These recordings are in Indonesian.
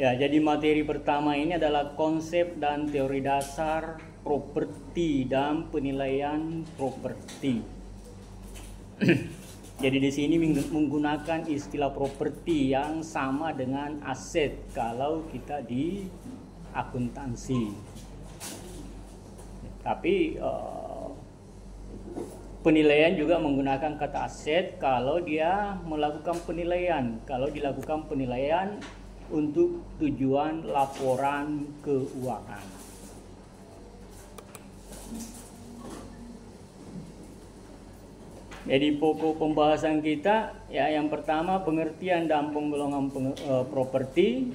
Ya, jadi materi pertama ini adalah konsep dan teori dasar properti dan penilaian properti. Jadi di sini menggunakan istilah properti yang sama dengan aset kalau kita di akuntansi. Tapi penilaian juga menggunakan kata aset kalau dia melakukan penilaian. Kalau dilakukan penilaian untuk tujuan laporan keuangan. Jadi pokok pembahasan kita ya, yang pertama pengertian dan penggolongan properti,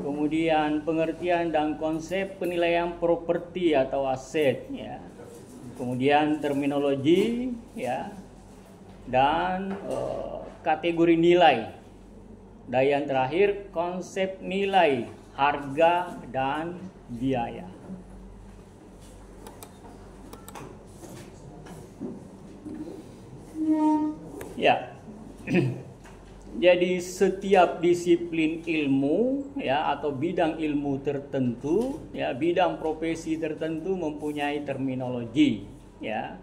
kemudian pengertian dan konsep penilaian properti atau aset ya, kemudian terminologi ya, dan kategori nilai, dan yang terakhir konsep nilai, harga dan biaya. Ya, jadi setiap disiplin ilmu ya atau bidang ilmu tertentu ya, bidang profesi tertentu mempunyai terminologi ya.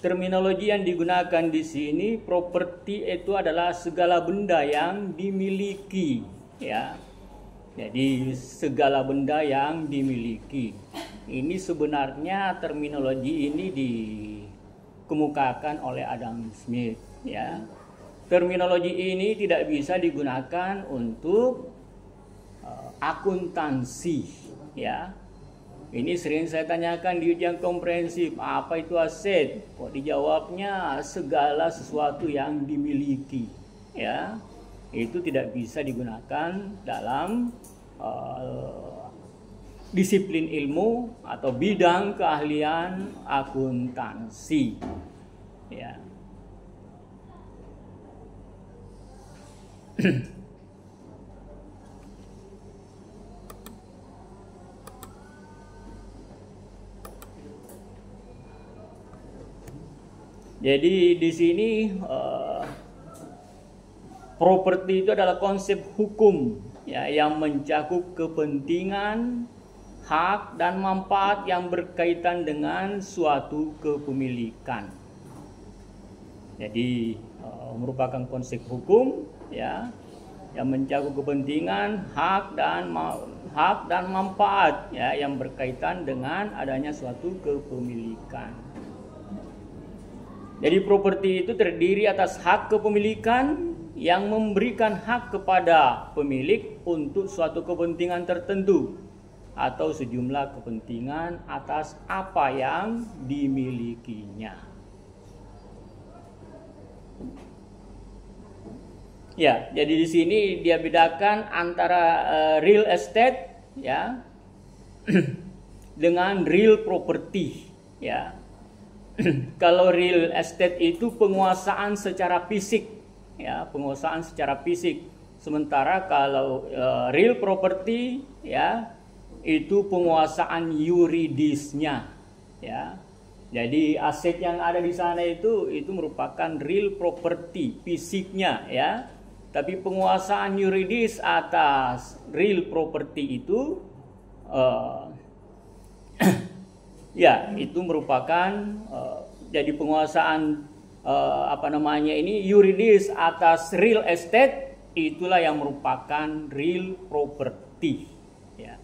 Terminologi yang digunakan di sini, properti itu adalah segala benda yang dimiliki ya. Jadi segala benda yang dimiliki. Ini sebenarnya terminologi ini dikemukakan oleh Adam Smith ya. Terminologi ini tidak bisa digunakan untuk akuntansi ya. Ini sering saya tanyakan di ujian komprehensif, apa itu aset? Kok dijawabnya segala sesuatu yang dimiliki ya. Itu tidak bisa digunakan dalam disiplin ilmu atau bidang keahlian akuntansi ya. Jadi di sini properti itu adalah konsep hukum ya, yang mencakup kepentingan, hak dan manfaat yang berkaitan dengan suatu kepemilikan. Jadi merupakan konsep hukum ya, yang mencakup kepentingan, hak dan manfaat ya, yang berkaitan dengan adanya suatu kepemilikan. Jadi properti itu terdiri atas hak kepemilikan yang memberikan hak kepada pemilik untuk suatu kepentingan tertentu atau sejumlah kepentingan atas apa yang dimilikinya. Ya, jadi di sini dia bedakan antara real estate ya dengan real property ya. Kalau real estate itu penguasaan secara fisik ya, penguasaan secara fisik. Sementara kalau real property ya, itu penguasaan yuridisnya ya. Jadi aset yang ada di sana itu merupakan real property fisiknya ya. Tapi penguasaan yuridis atas real property itu ya, itu merupakan jadi penguasaan yuridis atas real estate, itulah yang merupakan real property ya.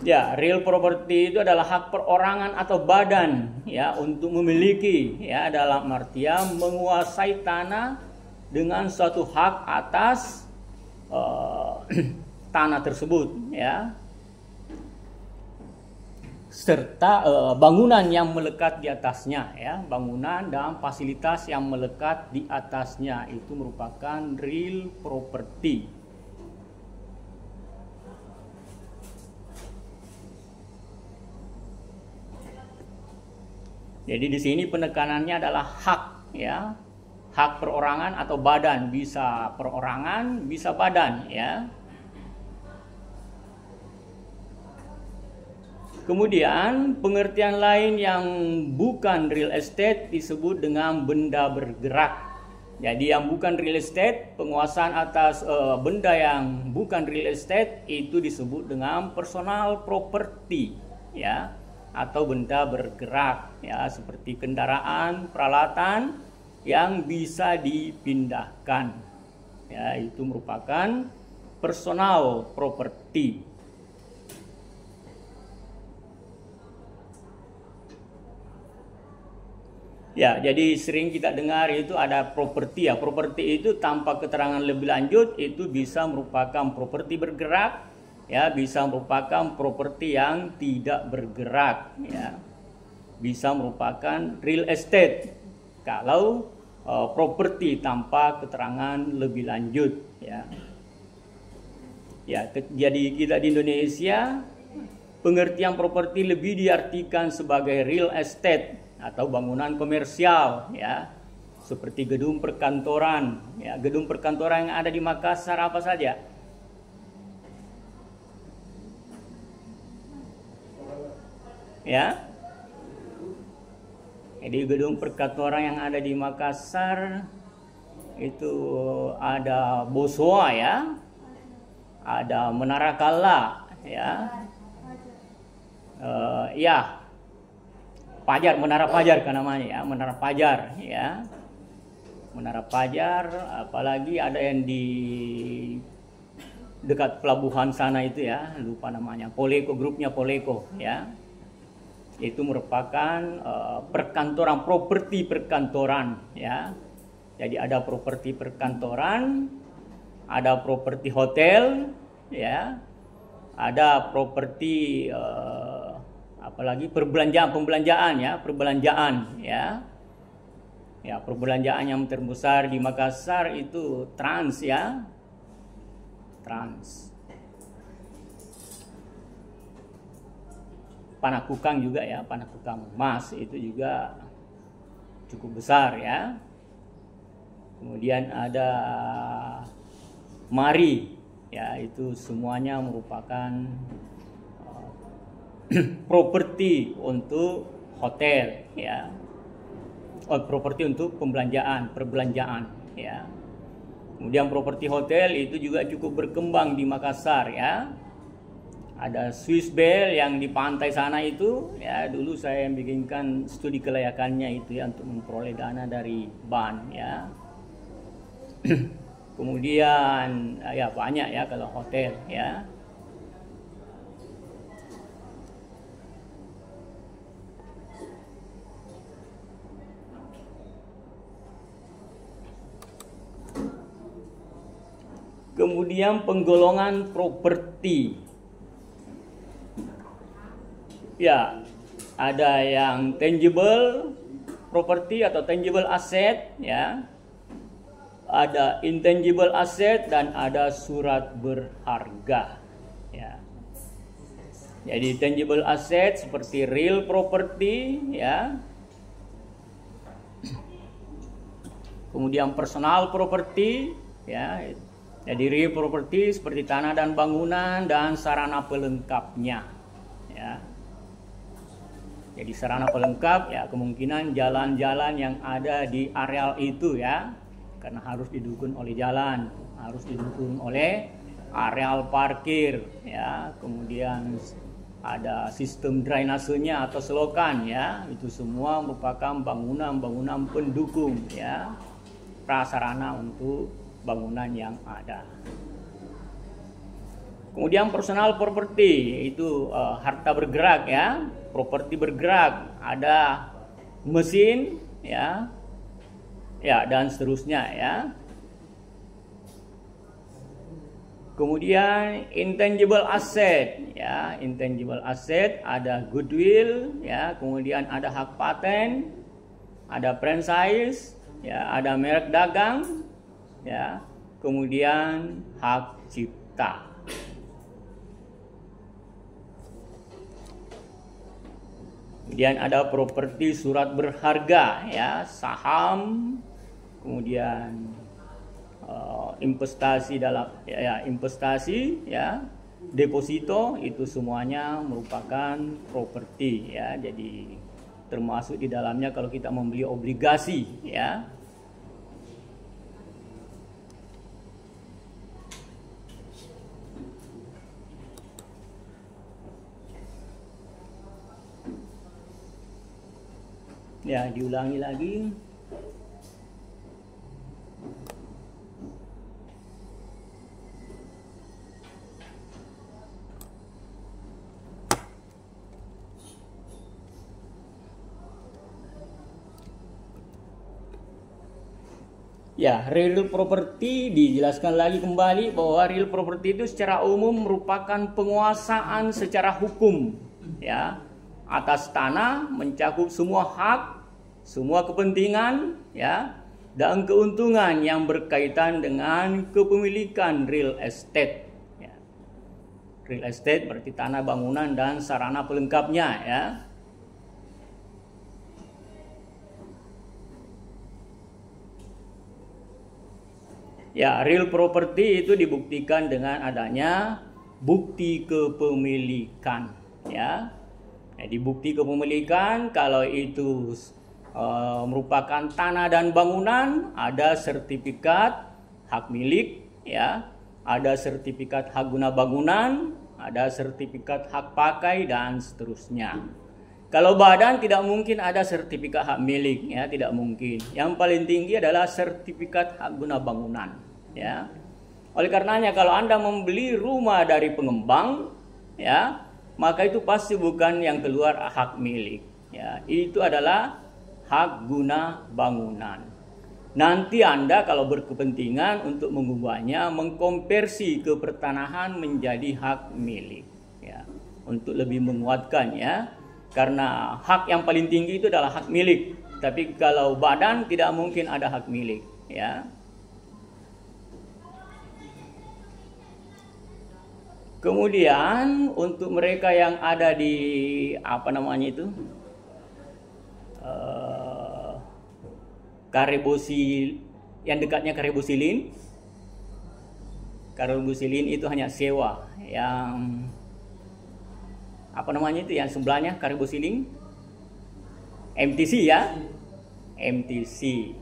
Ya, real property itu adalah hak perorangan atau badan ya untuk memiliki ya, dalam artian menguasai tanah dengan suatu hak atas tanah tersebut ya, serta bangunan yang melekat di atasnya ya, bangunan dan fasilitas yang melekat di atasnya, itu merupakan real property. Jadi di sini penekanannya adalah hak ya, hak perorangan atau badan, bisa perorangan, bisa badan, ya. Kemudian pengertian lain yang bukan real estate disebut dengan benda bergerak. Jadi yang bukan real estate, penguasaan atas benda yang bukan real estate itu disebut dengan personal property, ya, atau benda bergerak, ya, seperti kendaraan, peralatan yang bisa dipindahkan, ya, itu merupakan personal property. Ya, jadi sering kita dengar itu ada properti, ya. Properti itu tanpa keterangan lebih lanjut itu bisa merupakan properti bergerak, ya, bisa merupakan properti yang tidak bergerak, ya. Bisa merupakan real estate kalau properti tanpa keterangan lebih lanjut, ya. Ya, jadi kita di Indonesia pengertian properti lebih diartikan sebagai real estate atau bangunan komersial, ya, seperti gedung perkantoran, ya. Gedung perkantoran yang ada di Makassar apa saja? Ya, jadi gedung perkantoran yang ada di Makassar itu ada Bosowa, ya, ada Menara Kala, ya, ya, Pajar, Menara Pajar kan namanya, ya, Menara Pajar, ya, Menara Pajar. Apalagi ada yang di dekat pelabuhan sana itu, ya, lupa namanya, Poleko, grupnya Poleko, ya, itu merupakan perkantoran, properti perkantoran, ya. Jadi ada properti perkantoran, ada properti hotel, ya, ada properti apalagi pembelanjaan, ya, perbelanjaan, ya. Ya, perbelanjaan yang terbesar di Makassar itu Trans, ya. Trans. Panakukang juga, ya, Panakukang Mas itu juga cukup besar, ya. Kemudian ada Mari, ya, itu semuanya merupakan properti untuk hotel, ya, properti untuk perbelanjaan, ya. Kemudian properti hotel itu juga cukup berkembang di Makassar, ya. Ada Swiss Bell yang di pantai sana itu, ya, dulu saya bikinkan studi kelayakannya itu, ya, untuk memperoleh dana dari BAN, ya. Kemudian ya banyak, ya, kalau hotel, ya. Kemudian penggolongan properti, ya, ada yang tangible property atau tangible asset, ya, ada intangible asset dan ada surat berharga, ya. Jadi tangible asset seperti real property, ya. Kemudian personal property, ya. Jadi real property seperti tanah dan bangunan dan sarana pelengkapnya, ya. Jadi sarana pelengkap, ya, kemungkinan jalan-jalan yang ada di areal itu, ya, karena harus didukung oleh jalan, harus didukung oleh areal parkir, ya. Kemudian ada sistem drainasenya atau selokan, ya. Itu semua merupakan bangunan-bangunan pendukung, ya, prasarana untuk bangunan yang ada. Kemudian personal property itu harta bergerak, ya, properti bergerak, ada mesin, ya, ya, dan seterusnya, ya. Kemudian intangible asset, ya, intangible asset ada goodwill, ya, kemudian ada hak paten, ada franchise, ya, ada merek dagang, ya, kemudian hak cipta. Kemudian ada properti surat berharga, ya, saham, kemudian investasi dalam investasi ya, deposito, itu semuanya merupakan properti ya. Jadi termasuk di dalamnya kalau kita membeli obligasi ya. Ya, diulangi lagi. Ya, real property dijelaskan lagi kembali bahwa real property itu secara umum merupakan penguasaan secara hukum ya atas tanah, mencakup semua hak, semua kepentingan ya dan keuntungan yang berkaitan dengan kepemilikan real estate ya. Real estate berarti tanah, bangunan dan sarana pelengkapnya ya. Ya, real property itu dibuktikan dengan adanya bukti kepemilikan ya. Di bukti kepemilikan kalau itu merupakan tanah dan bangunan, ada sertifikat hak milik ya, ada sertifikat hak guna bangunan, ada sertifikat hak pakai dan seterusnya. Kalau badan tidak mungkin ada sertifikat hak milik ya, tidak mungkin. Yang paling tinggi adalah sertifikat hak guna bangunan ya. Oleh karenanya kalau Anda membeli rumah dari pengembang ya, maka itu pasti bukan yang keluar hak milik ya. Itu adalah hak guna bangunan. Nanti Anda kalau berkepentingan untuk mengubahnya, mengkonversi ke pertanahan menjadi hak milik ya, untuk lebih menguatkan ya. Karena hak yang paling tinggi itu adalah hak milik. Tapi kalau badan tidak mungkin ada hak milik ya. Kemudian untuk mereka yang ada di Karebosi, yang dekatnya Karebosilin. Karebosilin itu hanya sewa. Yang yang sebelahnya Karebosilin, MTC ya, MTC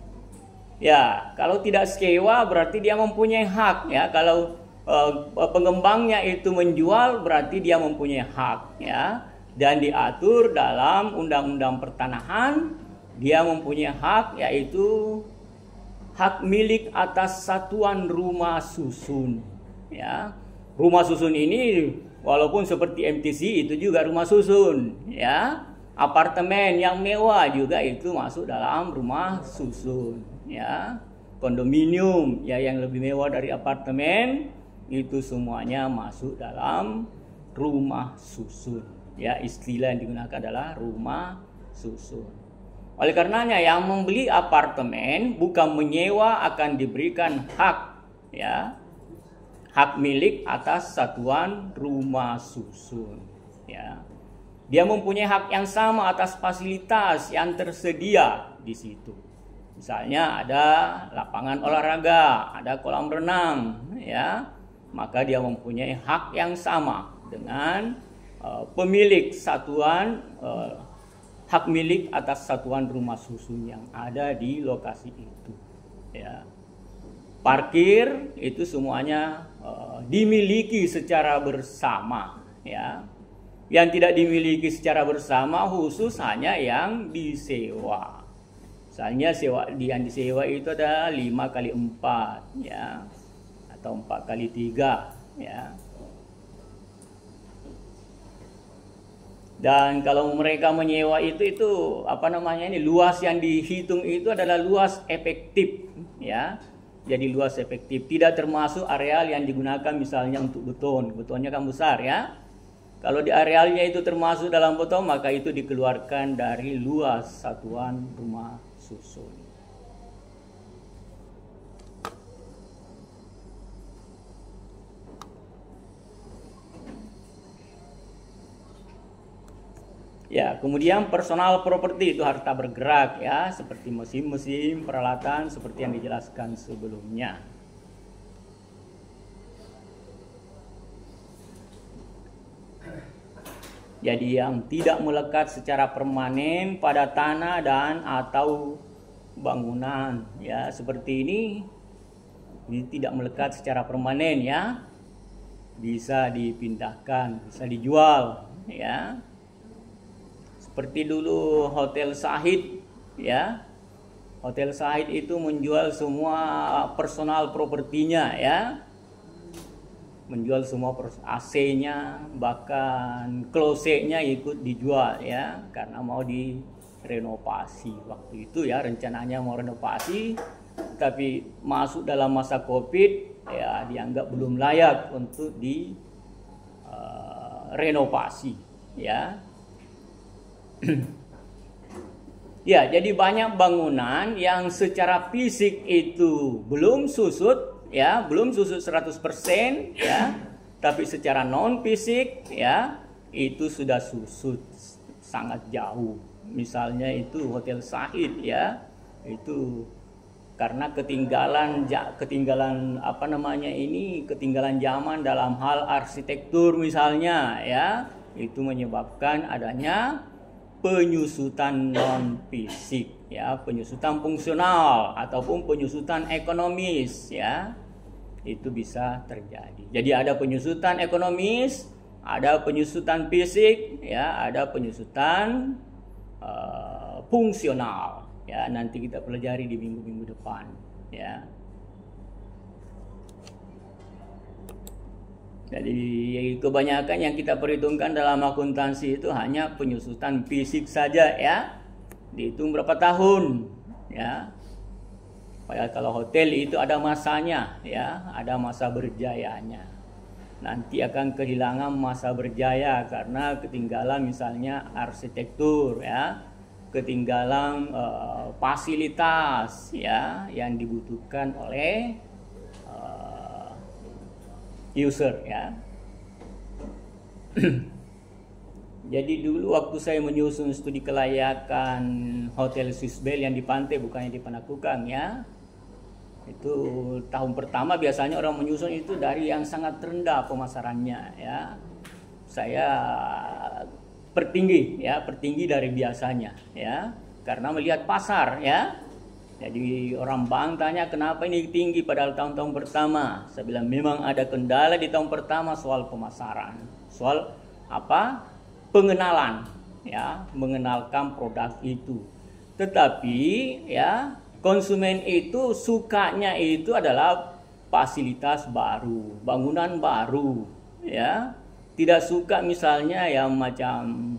ya. Kalau tidak sewa berarti dia mempunyai hak ya. Kalau pengembangnya itu menjual berarti dia mempunyai hak ya, dan diatur dalam undang-undang pertanahan. Dia mempunyai hak, yaitu hak milik atas satuan rumah susun ya. Rumah susun ini walaupun seperti MTC itu juga rumah susun ya. Apartemen yang mewah juga itu masuk dalam rumah susun ya. Kondominium ya yang lebih mewah dari apartemen itu semuanya masuk dalam rumah susun ya. Istilah yang digunakan adalah rumah susun. Oleh karenanya yang membeli apartemen bukan menyewa akan diberikan hak ya, hak milik atas satuan rumah susun ya. Dia mempunyai hak yang sama atas fasilitas yang tersedia di situ. Misalnya ada lapangan olahraga, ada kolam renang ya, maka dia mempunyai hak yang sama dengan pemilik satuan, hak milik atas satuan rumah susun yang ada di lokasi itu ya. Parkir itu semuanya dimiliki secara bersama ya. Yang tidak dimiliki secara bersama khusus hanya yang disewa. Misalnya yang disewa itu ada 5x4 ya, atau 4x3 ya. Dan kalau mereka menyewa itu luas yang dihitung itu adalah luas efektif ya. Jadi luas efektif tidak termasuk areal yang digunakan misalnya untuk beton. Betonnya kan besar ya. Kalau di arealnya itu termasuk dalam beton, maka itu dikeluarkan dari luas satuan rumah susun. Ya, kemudian personal property itu harta bergerak ya, seperti mesin-mesin, peralatan seperti yang dijelaskan sebelumnya. Jadi yang tidak melekat secara permanen pada tanah dan atau bangunan ya, seperti ini tidak melekat secara permanen ya. Bisa dipindahkan, bisa dijual ya. Seperti dulu Hotel Sahid ya. Hotel Sahid itu menjual semua personal propertinya ya. Menjual semua AC-nya, bahkan klosetnya ikut dijual ya, karena mau direnovasi waktu itu ya, rencananya mau renovasi, tapi masuk dalam masa Covid ya, dianggap belum layak untuk renovasi ya. Ya, jadi banyak bangunan yang secara fisik itu belum susut ya, belum susut 100% ya, tapi secara non fisik ya itu sudah susut sangat jauh. Misalnya itu Hotel Sahid ya, itu karena ketinggalan apa namanya ini, ketinggalan zaman dalam hal arsitektur misalnya ya, itu menyebabkan adanya penyusutan non fisik ya, penyusutan fungsional ataupun penyusutan ekonomis ya, itu bisa terjadi. Jadi ada penyusutan ekonomis, ada penyusutan fisik ya, ada penyusutan fungsional ya, nanti kita pelajari di minggu-minggu depan ya. Jadi kebanyakan yang kita perhitungkan dalam akuntansi itu hanya penyusutan fisik saja ya. Dihitung berapa tahun ya. Padahal kalau hotel itu ada masanya ya, ada masa berjayanya. Nanti akan kehilangan masa berjaya karena ketinggalan misalnya arsitektur ya, ketinggalan fasilitas ya yang dibutuhkan oleh user ya. Jadi dulu waktu saya menyusun studi kelayakan Hotel Swissbell yang di Pantai, bukannya di Panakukang ya, itu tahun pertama biasanya orang menyusun itu dari yang sangat rendah pemasarannya ya. Saya pertinggi ya, pertinggi dari biasanya ya, karena melihat pasar ya. Jadi orang bank tanya kenapa ini tinggi padahal tahun-tahun pertama. Saya bilang memang ada kendala di tahun pertama soal pemasaran, soal apa? Pengenalan ya, mengenalkan produk itu. Tetapi ya, konsumen itu sukanya itu adalah fasilitas baru, bangunan baru ya. Tidak suka misalnya yang macam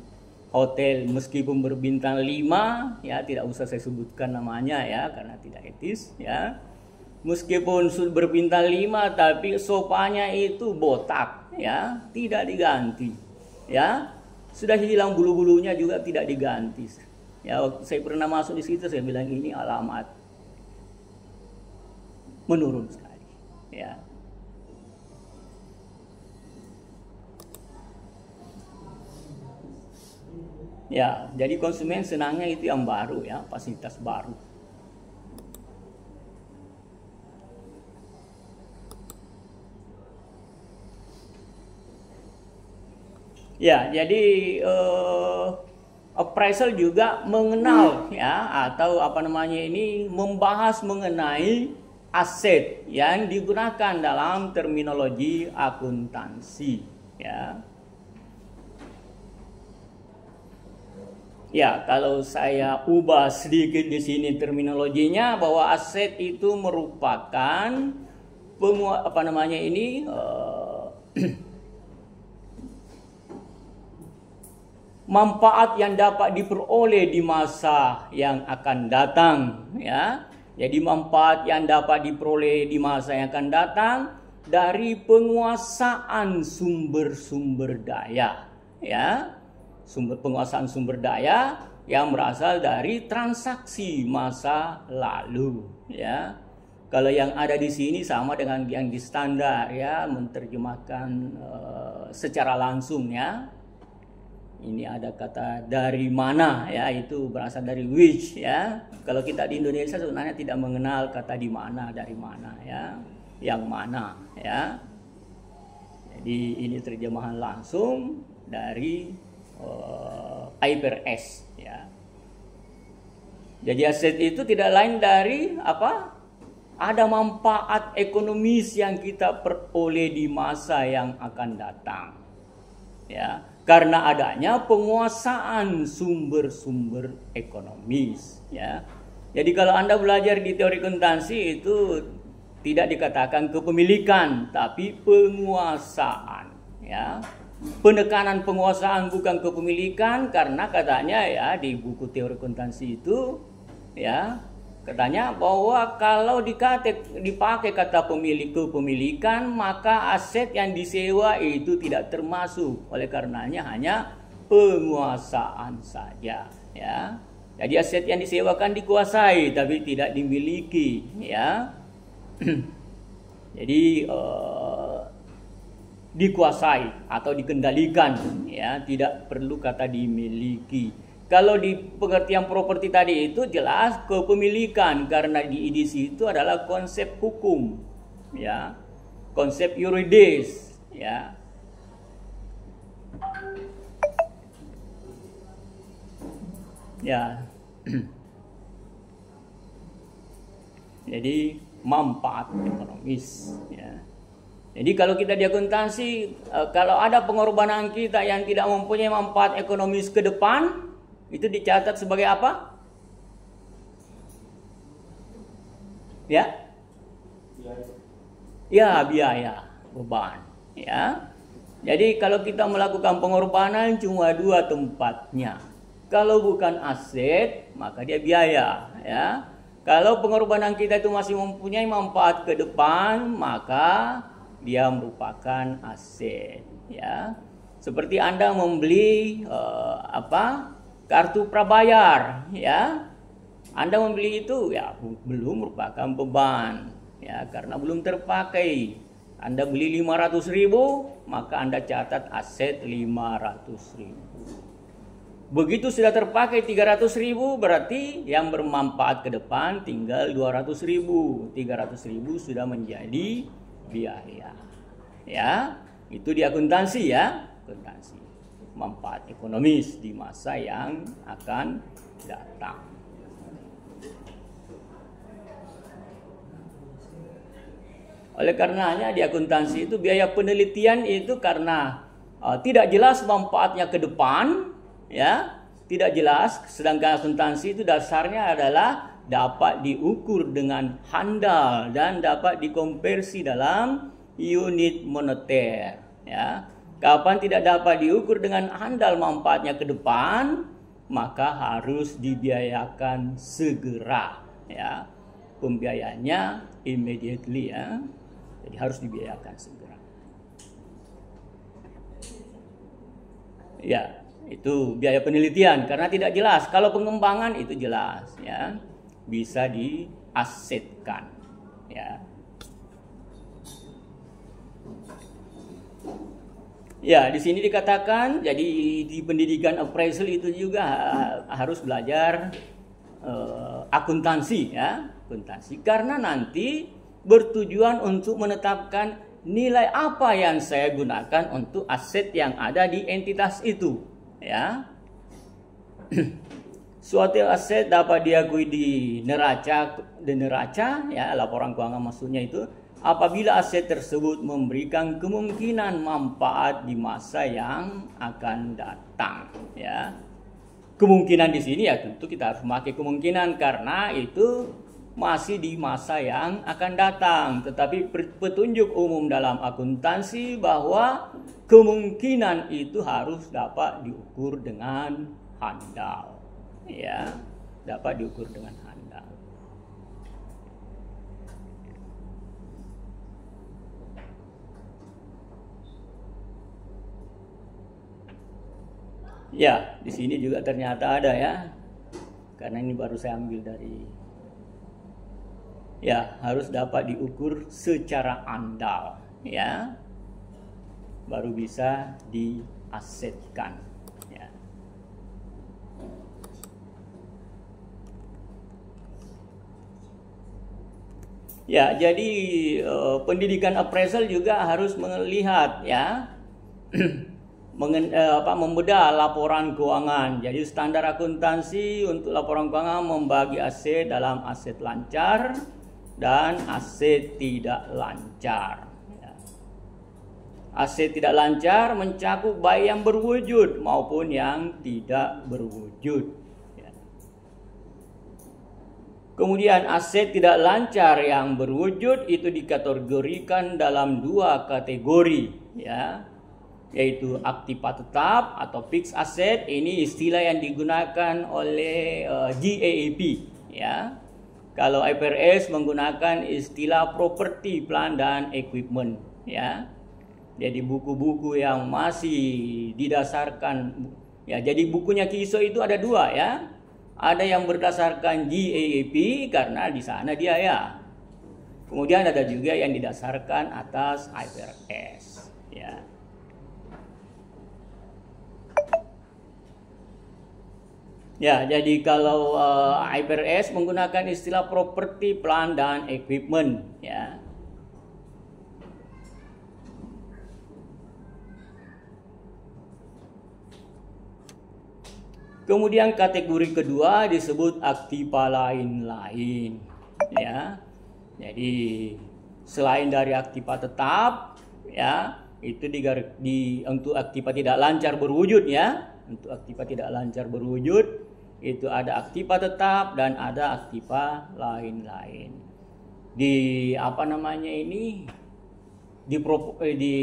hotel meskipun berbintang 5 ya, tidak usah saya sebutkan namanya ya karena tidak etis ya. Meskipun berbintang 5 tapi sofanya itu botak ya, tidak diganti ya. Sudah hilang bulu-bulunya juga tidak diganti. Ya, waktu saya pernah masuk di situ saya bilang ini alamat menurun sekali ya. Ya, jadi konsumen senangnya itu yang baru ya, fasilitas baru. Ya, jadi appraisal juga mengenal ya, atau apa namanya ini, membahas mengenai aset yang digunakan dalam terminologi akuntansi ya. Ya, kalau saya ubah sedikit di sini terminologinya, bahwa aset itu merupakan apa namanya ini manfaat yang dapat diperoleh di masa yang akan datang ya. Jadi manfaat yang dapat diperoleh di masa yang akan datang dari penguasaan sumber-sumber daya ya. Penguasaan sumber daya yang berasal dari transaksi masa lalu ya. Kalau yang ada di sini sama dengan yang di standar ya, menerjemahkan secara langsung ya. ini ada kata dari mana, ya, itu berasal dari which, ya. Kalau kita di Indonesia sebenarnya tidak mengenal kata di mana, dari mana, ya, yang mana, ya. Jadi ini terjemahan langsung dari IFRS, ya. Jadi aset itu tidak lain dari apa? Ada manfaat ekonomis yang kita peroleh di masa yang akan datang, ya. Karena adanya penguasaan sumber-sumber ekonomis, ya. Jadi kalau Anda belajar di teori akuntansi itu tidak dikatakan kepemilikan, tapi penguasaan, ya. Penekanan penguasaan bukan kepemilikan, karena katanya, ya, di buku teori akuntansi itu, ya, katanya bahwa kalau dipakai kata pemilik kepemilikan, maka aset yang disewa itu tidak termasuk. Oleh karenanya hanya penguasaan saja, ya. Jadi aset yang disewakan dikuasai tapi tidak dimiliki, ya. Jadi dikuasai atau dikendalikan, ya, tidak perlu kata dimiliki. Kalau di pengertian properti tadi itu jelas kepemilikan, karena di edisi itu adalah konsep hukum, ya, konsep yuridis, ya. Ya. Jadi manfaat ekonomis, ya. Jadi kalau kita di akuntansi, kalau ada pengorbanan kita yang tidak mempunyai manfaat ekonomis ke depan, itu dicatat sebagai apa? Ya? Ya, biaya, beban, ya. Jadi kalau kita melakukan pengorbanan cuma dua tempatnya. Kalau bukan aset, maka dia biaya, ya. Kalau pengorbanan kita itu masih mempunyai manfaat ke depan, maka dia merupakan aset, ya. Seperti Anda membeli kartu prabayar, ya. Anda membeli itu, ya, belum merupakan beban, ya, karena belum terpakai. Anda beli 500.000, maka Anda catat aset 500.000. Begitu sudah terpakai 300.000, berarti yang bermanfaat ke depan tinggal 200.000. 300.000 sudah menjadi biaya, ya. Itu di akuntansi, ya, akuntansi. Manfaat ekonomis di masa yang akan datang. Oleh karenanya di akuntansi itu biaya penelitian itu karena tidak jelas manfaatnya ke depan, ya, tidak jelas. Sedangkan akuntansi itu dasarnya adalah dapat diukur dengan handal dan dapat dikonversi dalam unit moneter, ya. Kapan tidak dapat diukur dengan handal manfaatnya ke depan, maka harus dibiayakan segera, ya. Pembiayaannya immediately, ya. Jadi harus dibiayakan segera. Ya, itu biaya penelitian karena tidak jelas. Kalau pengembangan itu jelas, ya. Bisa diasetkan, ya. Ya, di sini dikatakan, jadi di pendidikan appraisal itu juga harus belajar akuntansi, ya, akuntansi, karena nanti bertujuan untuk menetapkan nilai apa yang saya gunakan untuk aset yang ada di entitas itu, ya. Suatu aset dapat diakui di neraca, ya, laporan keuangan maksudnya itu, apabila aset tersebut memberikan kemungkinan manfaat di masa yang akan datang, ya. Kemungkinan di sini, ya, tentu kita harus memakai kemungkinan karena itu masih di masa yang akan datang. Tetapi petunjuk umum dalam akuntansi bahwa kemungkinan itu harus dapat diukur dengan handal, ya, dapat diukur dengan handal. Ya, di sini juga ternyata ada, ya. Karena ini baru saya ambil dari, ya, harus dapat diukur secara andal, ya. Baru bisa diasetkan, ya. Ya, jadi pendidikan appraisal juga harus melihat ya membedah laporan keuangan. Jadi standar akuntansi untuk laporan keuangan membagi aset dalam aset lancar dan aset tidak lancar. Ya. Aset tidak lancar mencakup baik yang berwujud maupun yang tidak berwujud. Ya. Kemudian aset tidak lancar yang berwujud itu dikategorikan dalam dua kategori, ya, yaitu aktiva tetap atau fixed asset. Ini istilah yang digunakan oleh GAAP, ya. Kalau IFRS menggunakan istilah property, plant dan equipment, ya. Jadi buku-buku yang masih didasarkan, ya. Jadi bukunya Kiso itu ada dua, ya. Ada yang berdasarkan GAAP karena di sana dia, ya. Kemudian ada juga yang didasarkan atas IFRS, ya. Ya, jadi kalau IFRS menggunakan istilah property, plant dan equipment, ya. Kemudian kategori kedua disebut aktiva lain-lain, ya. Jadi selain dari aktiva tetap, ya, itu untuk aktiva tidak lancar berwujud, ya. Untuk aktiva tidak lancar berwujud itu ada aktiva tetap dan ada aktiva lain-lain. Di di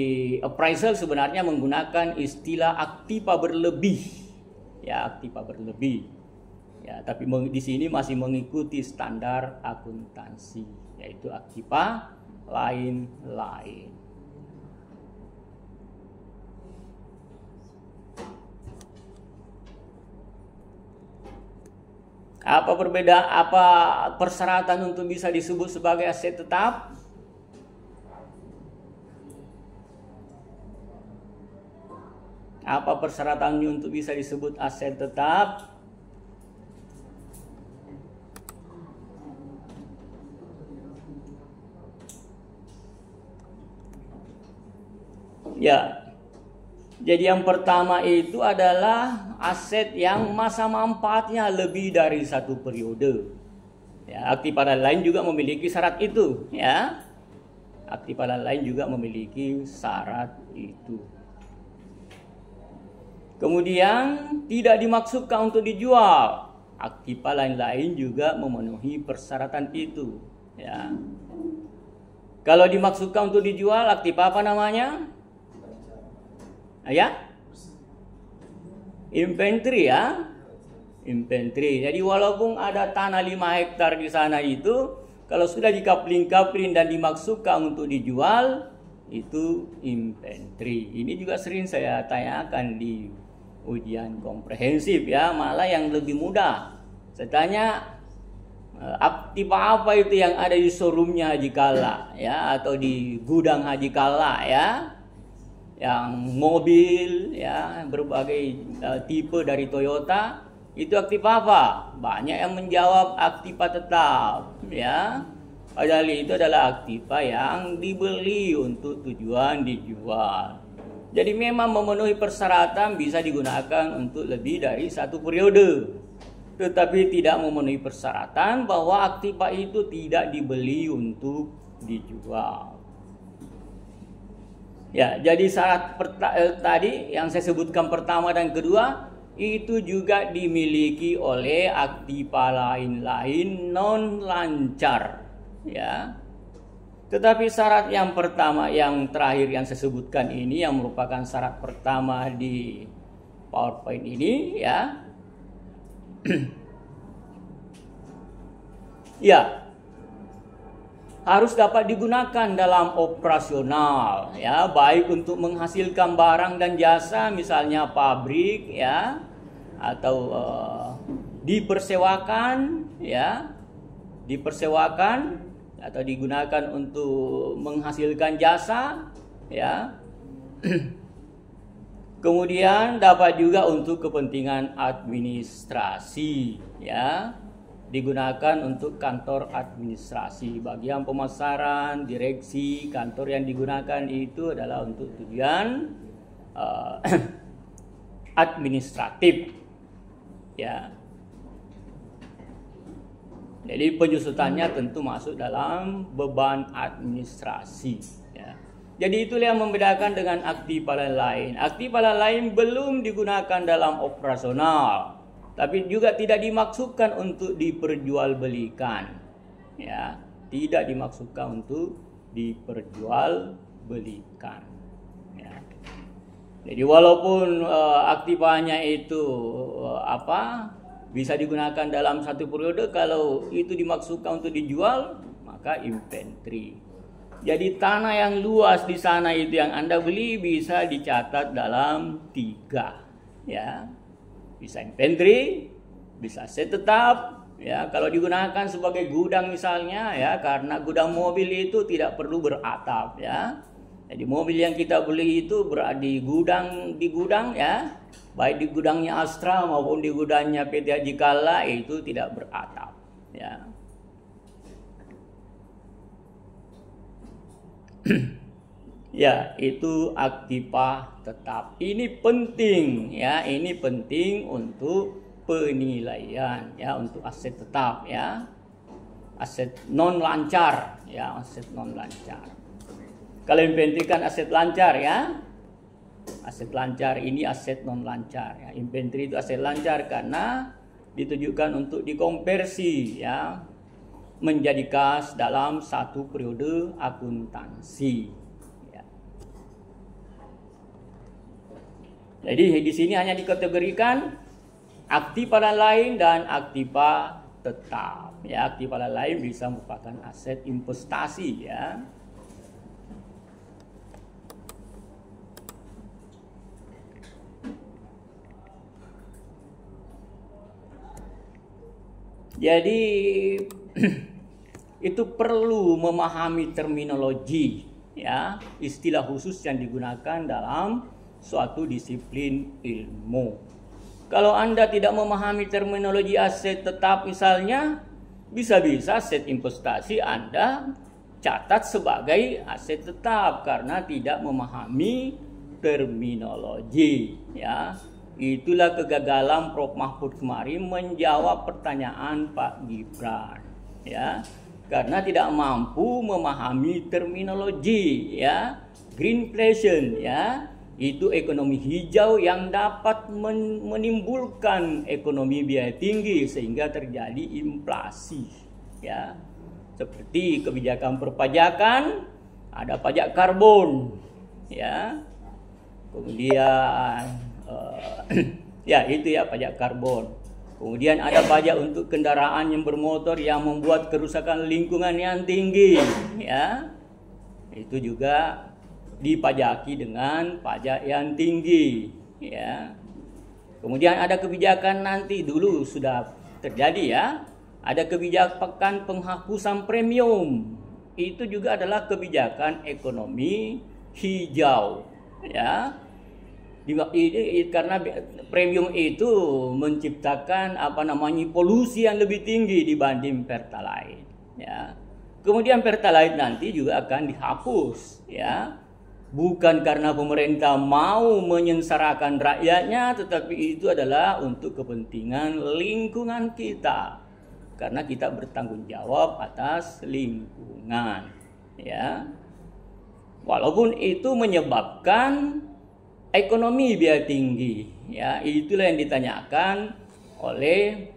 appraisal sebenarnya menggunakan istilah aktiva berlebih. Ya, aktiva berlebih. Ya, tapi di sini masih mengikuti standar akuntansi, yaitu aktiva lain-lain. Apa persyaratan untuk bisa disebut sebagai aset tetap? Apa persyaratannya untuk bisa disebut aset tetap? Ya. Jadi yang pertama itu adalah aset yang masa manfaatnya lebih dari satu periode. Ya, aktiva lain juga memiliki syarat itu, ya. Aktiva lain juga memiliki syarat itu. Kemudian tidak dimaksudkan untuk dijual. Aktiva lain-lain juga memenuhi persyaratan itu, ya. Kalau dimaksudkan untuk dijual, aktiva apa namanya? Ya, inventory, ya. Inventory. Jadi walaupun ada tanah 5 hektar di sana itu, kalau sudah dikapling-kapling dan dimaksudkan untuk dijual, itu inventory. Ini juga sering saya tanyakan di ujian komprehensif, ya, malah yang lebih mudah. Saya tanya, aktiva apa itu yang ada di showroomnya Haji Kalla, ya, atau di gudang Haji Kalla, ya, yang mobil, ya, berbagai tipe dari Toyota, itu aktiva apa? Banyak yang menjawab aktiva tetap, ya. Padahal itu adalah aktiva yang dibeli untuk tujuan dijual. Jadi memang memenuhi persyaratan bisa digunakan untuk lebih dari satu periode. Tetapi tidak memenuhi persyaratan bahwa aktiva itu tidak dibeli untuk dijual. Ya, jadi syarat tadi yang saya sebutkan pertama dan kedua itu juga dimiliki oleh aktiva lain-lain non lancar, ya. Tetapi syarat yang pertama, yang terakhir yang saya sebutkan ini, yang merupakan syarat pertama di PowerPoint ini, ya. Ya, harus dapat digunakan dalam operasional, ya, baik untuk menghasilkan barang dan jasa, misalnya pabrik, ya, atau dipersewakan, ya, dipersewakan atau digunakan untuk menghasilkan jasa, ya. Kemudian dapat juga untuk kepentingan administrasi, ya. digunakan untuk kantor administrasi. Bagian pemasaran, direksi, kantor yang digunakan itu adalah untuk tujuan administratif. Ya. Jadi penyusutannya tentu masuk dalam beban administrasi. Ya. Jadi itulah yang membedakan dengan aktiva lain. Aktiva lain belum digunakan dalam operasional, tapi juga tidak dimaksudkan untuk diperjualbelikan. Ya, tidak dimaksudkan untuk diperjualbelikan. Ya. Jadi walaupun aktivanya itu bisa digunakan dalam satu periode, kalau itu dimaksudkan untuk dijual, maka inventory. Jadi tanah yang luas di sana itu yang Anda beli bisa dicatat dalam 3, ya. Bisa inventory, bisa aset tetap, ya. Kalau digunakan sebagai gudang misalnya, ya, karena gudang mobil itu tidak perlu beratap, ya. Jadi mobil yang kita beli itu berada di gudang, ya. Baik di gudangnya Astra maupun di gudangnya PT Haji Kala itu tidak beratap, ya. Ya, itu aktiva tetap. Ini penting, ya. Ini penting untuk penilaian, ya, untuk aset tetap, ya. Aset non lancar, ya, aset non lancar. Kalau inventory kan aset lancar, ya. Aset lancar ini aset non lancar, ya. Inventory itu aset lancar karena ditujukan untuk dikonversi, ya, menjadi kas dalam satu periode akuntansi. Ya. Jadi di sini hanya dikategorikan aktiva lain dan aktiva tetap. Ya, aktiva lain bisa merupakan aset investasi, ya. Jadi itu perlu memahami terminologi, ya, istilah khusus yang digunakan dalam suatu disiplin ilmu. Kalau Anda tidak memahami terminologi aset tetap misalnya, bisa-bisa aset investasi Anda catat sebagai aset tetap karena tidak memahami terminologi, ya. Itulah kegagalan Prof. Mahfud kemarin menjawab pertanyaan Pak Gibran, ya, karena tidak mampu memahami terminologi, ya. Greenflation, ya, itu ekonomi hijau yang dapat menimbulkan ekonomi biaya tinggi sehingga terjadi inflasi, ya. Seperti kebijakan perpajakan, ada pajak karbon, ya. Kemudian ya itu, ya, pajak karbon. Kemudian ada pajak untuk kendaraan yang bermotor yang membuat kerusakan lingkungan yang tinggi, ya. Itu juga dipajaki dengan pajak yang tinggi, ya. Kemudian ada kebijakan nanti dulu sudah terjadi, ya. Ada kebijakan penghapusan premium. Itu juga adalah kebijakan ekonomi hijau, ya. Karena premium itu menciptakan polusi yang lebih tinggi dibanding pertalite, ya. Kemudian pertalite nanti juga akan dihapus, ya. Bukan karena pemerintah mau menyengsarakan rakyatnya, tetapi itu adalah untuk kepentingan lingkungan kita. Karena kita bertanggung jawab atas lingkungan, ya. Walaupun itu menyebabkan ekonomi biaya tinggi, ya. Itulah yang ditanyakan oleh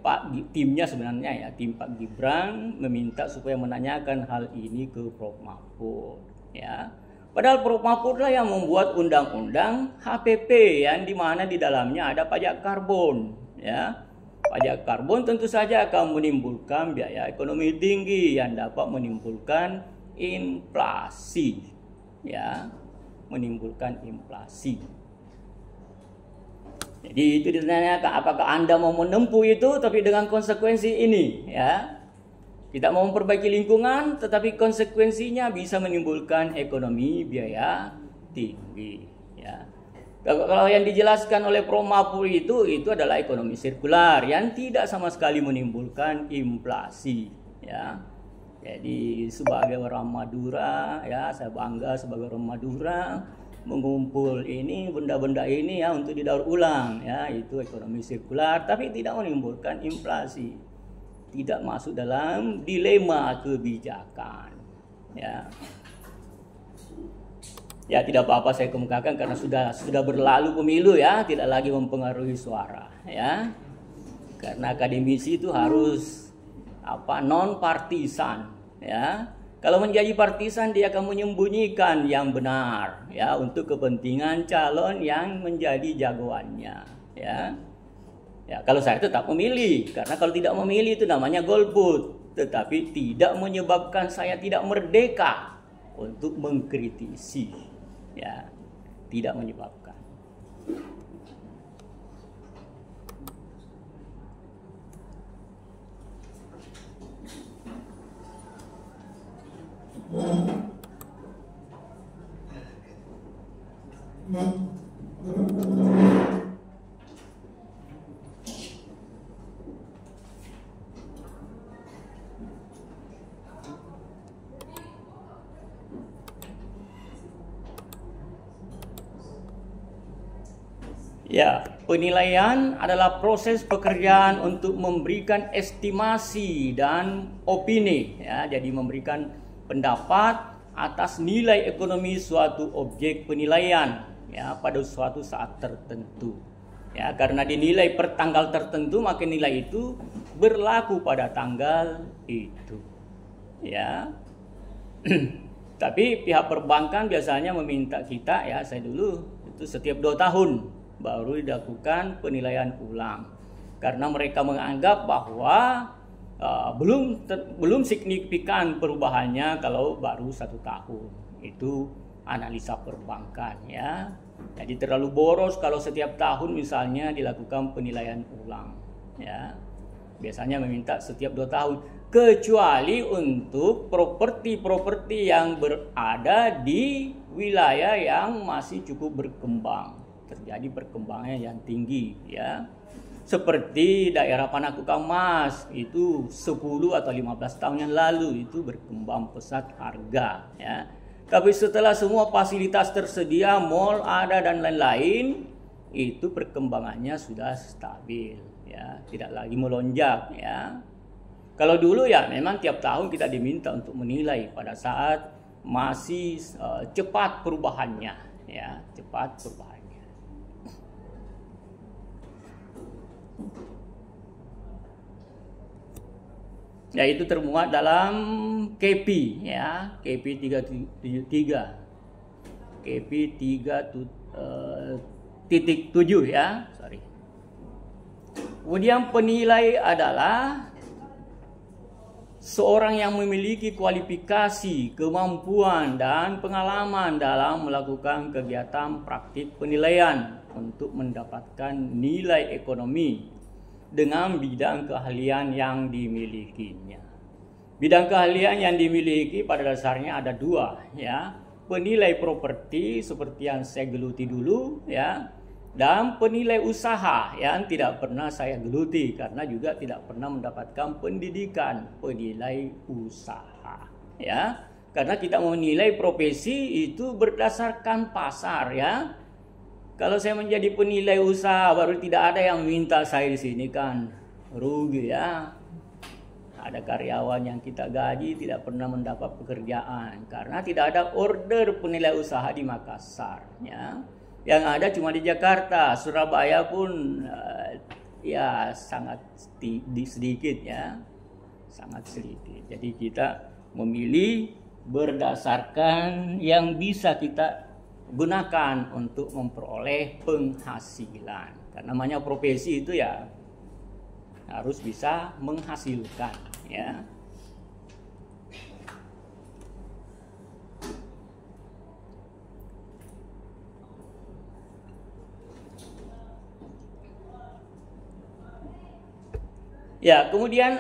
timnya sebenarnya, ya. Tim Pak Gibran meminta supaya menanyakan hal ini ke Prof. Mahfud, ya. Padahal Prof. Mahfud lah yang membuat undang-undang HPP yang dimana di dalamnya ada pajak karbon, ya. Pajak karbon tentu saja akan menimbulkan biaya ekonomi tinggi yang dapat menimbulkan inflasi, ya. Menimbulkan inflasi. Jadi itu ditanyakan apakah Anda mau menempuh itu tapi dengan konsekuensi ini, ya. Kita mau memperbaiki lingkungan tetapi konsekuensinya bisa menimbulkan ekonomi biaya tinggi, ya. Kalau yang dijelaskan oleh Prof. Mahfud itu adalah ekonomi sirkular yang tidak sama sekali menimbulkan inflasi, ya. Jadi sebagai orang Madura, ya, saya bangga sebagai orang Madura mengumpul ini benda-benda ini ya untuk didaur ulang, ya, itu ekonomi sirkular, tapi tidak menimbulkan inflasi, tidak masuk dalam dilema kebijakan, ya. Ya, tidak apa-apa saya kemukakan karena sudah berlalu pemilu, ya, tidak lagi mempengaruhi suara, ya. Karena akademisi itu harus non partisan, ya. Kalau menjadi partisan dia akan menyembunyikan yang benar, ya, untuk kepentingan calon yang menjadi jagoannya, ya. Ya, kalau saya tetap memilih, karena kalau tidak memilih itu namanya golput, tetapi tidak menyebabkan saya tidak merdeka untuk mengkritisi, ya, tidak menyebabkan. Ya, penilaian adalah proses pekerjaan untuk memberikan estimasi dan opini, ya, jadi memberikan pendapat atas nilai ekonomi suatu objek penilaian, ya, pada suatu saat tertentu. Ya, karena dinilai per tanggal tertentu, maka nilai itu berlaku pada tanggal itu. Ya. Tapi pihak perbankan biasanya meminta kita, ya, saya dulu itu setiap 2 tahun baru dilakukan penilaian ulang, karena mereka menganggap bahwa belum signifikan perubahannya kalau baru 1 tahun. Itu analisa perbankan, ya. Jadi terlalu boros kalau setiap tahun misalnya dilakukan penilaian ulang, ya. Biasanya meminta setiap 2 tahun, kecuali untuk properti-properti yang berada di wilayah yang masih cukup berkembang, terjadi perkembangan yang tinggi, ya. Seperti daerah Panakukang Mas, itu 10 atau 15 tahun yang lalu itu berkembang pesat harga, ya. Tapi setelah semua fasilitas tersedia, mall ada dan lain-lain, itu perkembangannya sudah stabil, ya, tidak lagi melonjak, ya. Kalau dulu ya memang tiap tahun kita diminta untuk menilai pada saat masih cepat perubahannya, ya, cepat perubahannya. Ya, itu termuat dalam KP, ya, KP 373, KP 3.7, ya, sorry. Kemudian penilai adalah seorang yang memiliki kualifikasi, kemampuan, dan pengalaman dalam melakukan kegiatan praktik penilaian untuk mendapatkan nilai ekonomi dengan bidang keahlian yang dimilikinya. Bidang keahlian yang dimiliki pada dasarnya ada 2, ya. Penilai properti seperti yang saya geluti dulu, ya, dan penilai usaha yang tidak pernah saya geluti karena juga tidak pernah mendapatkan pendidikan penilai usaha, ya. Karena kita menilai profesi itu berdasarkan pasar, ya. Kalau saya menjadi penilai usaha baru tidak ada yang minta saya di sini, kan rugi, ya. Ada karyawan yang kita gaji tidak pernah mendapat pekerjaan karena tidak ada order penilai usaha di Makassar, ya. Yang ada cuma di Jakarta, Surabaya pun ya sangat sedikit, ya, sangat sedikit. Jadi kita memilih berdasarkan yang bisa kita gunakan untuk memperoleh penghasilan. Karena namanya profesi itu ya harus bisa menghasilkan, ya. Ya, kemudian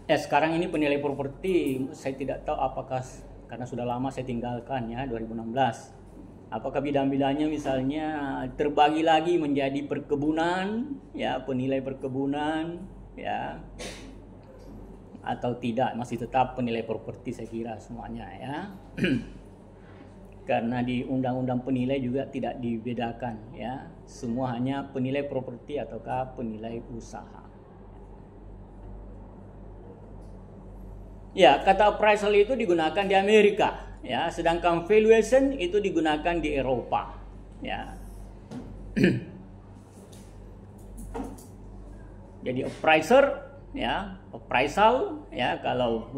sekarang ini penilai properti, saya tidak tahu apakah karena sudah lama saya tinggalkan ya, 2016. Apakah bidang-bidangnya misalnya terbagi lagi menjadi perkebunan, ya, penilai perkebunan, ya, atau tidak, masih tetap penilai properti saya kira semuanya ya. Karena di undang-undang penilai juga tidak dibedakan ya, semua hanya penilai properti ataukah penilai usaha. Ya, kata appraisal itu digunakan di Amerika. Ya, sedangkan valuation itu digunakan di Eropa, ya. Jadi appraiser, ya, appraisal, ya, kalau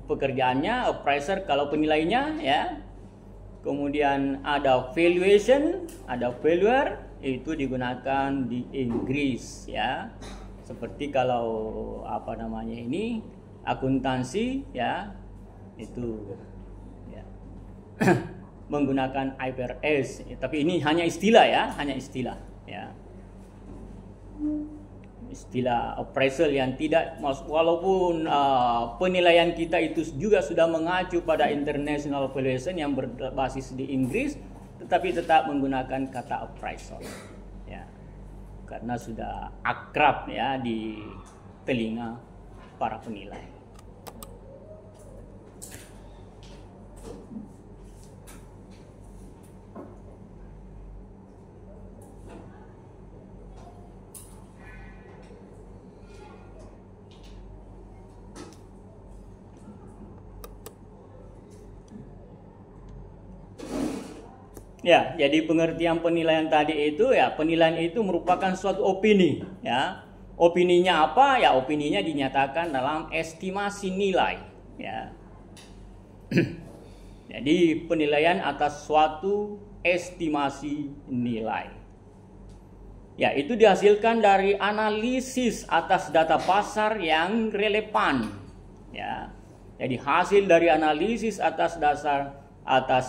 pekerjaannya, appraiser kalau penilainya, ya. Kemudian ada valuation, ada valuer, itu digunakan di Inggris, ya. Seperti kalau apa namanya ini, akuntansi, ya, itu menggunakan IFRS, tapi ini hanya istilah ya, hanya istilah ya. Istilah appraisal yang tidak, walaupun penilaian kita itu juga sudah mengacu pada international valuation yang berbasis di Inggris, tetapi tetap menggunakan kata appraisal ya. Karena sudah akrab ya di telinga para penilai. Ya, jadi pengertian penilaian tadi itu ya, penilaian itu merupakan suatu opini ya. Opininya apa? Ya, opininya dinyatakan dalam estimasi nilai ya. Jadi penilaian atas suatu estimasi nilai. Ya, itu dihasilkan dari analisis atas data pasar yang relevan ya. Jadi hasil dari analisis atas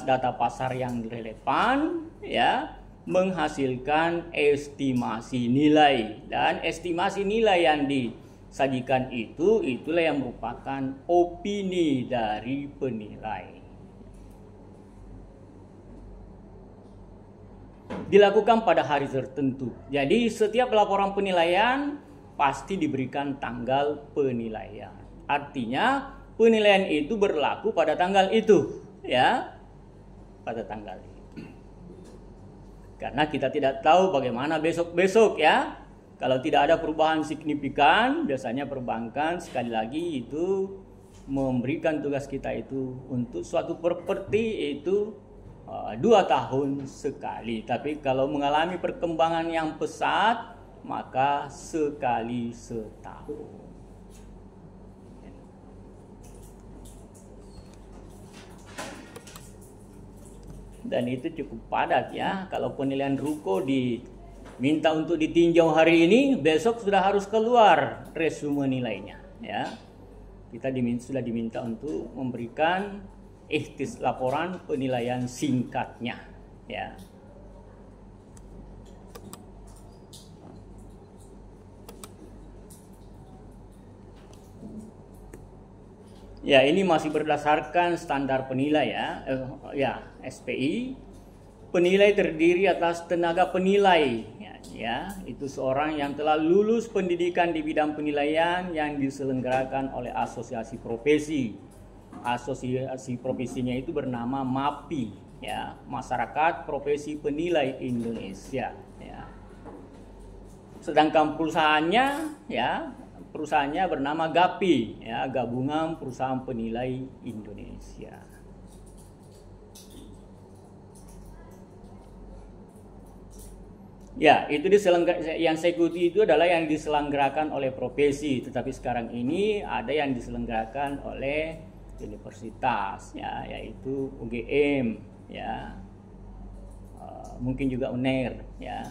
data pasar yang relevan ya, menghasilkan estimasi nilai, dan estimasi nilai yang disajikan itulah yang merupakan opini dari penilai. Dilakukan pada hari tertentu. Jadi setiap laporan penilaian pasti diberikan tanggal penilaian. Artinya penilaian itu berlaku pada tanggal itu ya, pada tanggal itu. Karena kita tidak tahu bagaimana besok-besok ya. Kalau tidak ada perubahan signifikan, biasanya perbankan sekali lagi itu memberikan tugas kita itu untuk suatu properti itu 2 tahun sekali. Tapi kalau mengalami perkembangan yang pesat, maka sekali setahun. Dan itu cukup padat ya. Kalau penilaian ruko diminta untuk ditinjau hari ini, besok sudah harus keluar resume nilainya ya. Kita sudah diminta untuk memberikan laporan penilaian singkatnya ya. Ya, ini masih berdasarkan standar penilai ya, SPI. Penilai terdiri atas tenaga penilai ya, itu seorang yang telah lulus pendidikan di bidang penilaian yang diselenggarakan oleh asosiasi profesi. Asosiasi profesinya itu bernama MAPI ya, Masyarakat Profesi Penilai Indonesia ya. Sedangkan perusahaannya bernama GAPI ya, Gabungan Perusahaan Penilai Indonesia. Ya, itu yang saya ikuti itu adalah yang diselenggarakan oleh profesi, tetapi sekarang ini ada yang diselenggarakan oleh universitas ya, yaitu UGM ya, mungkin juga UNER ya.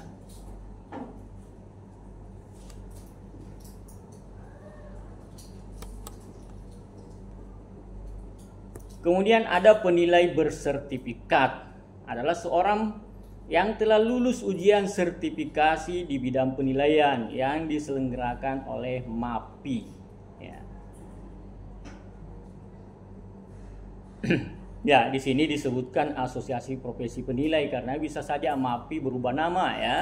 Kemudian ada penilai bersertifikat, adalah seorang yang telah lulus ujian sertifikasi di bidang penilaian yang diselenggarakan oleh MAPI ya. Ya, di sini disebutkan asosiasi profesi penilai karena bisa saja MAPI berubah nama ya.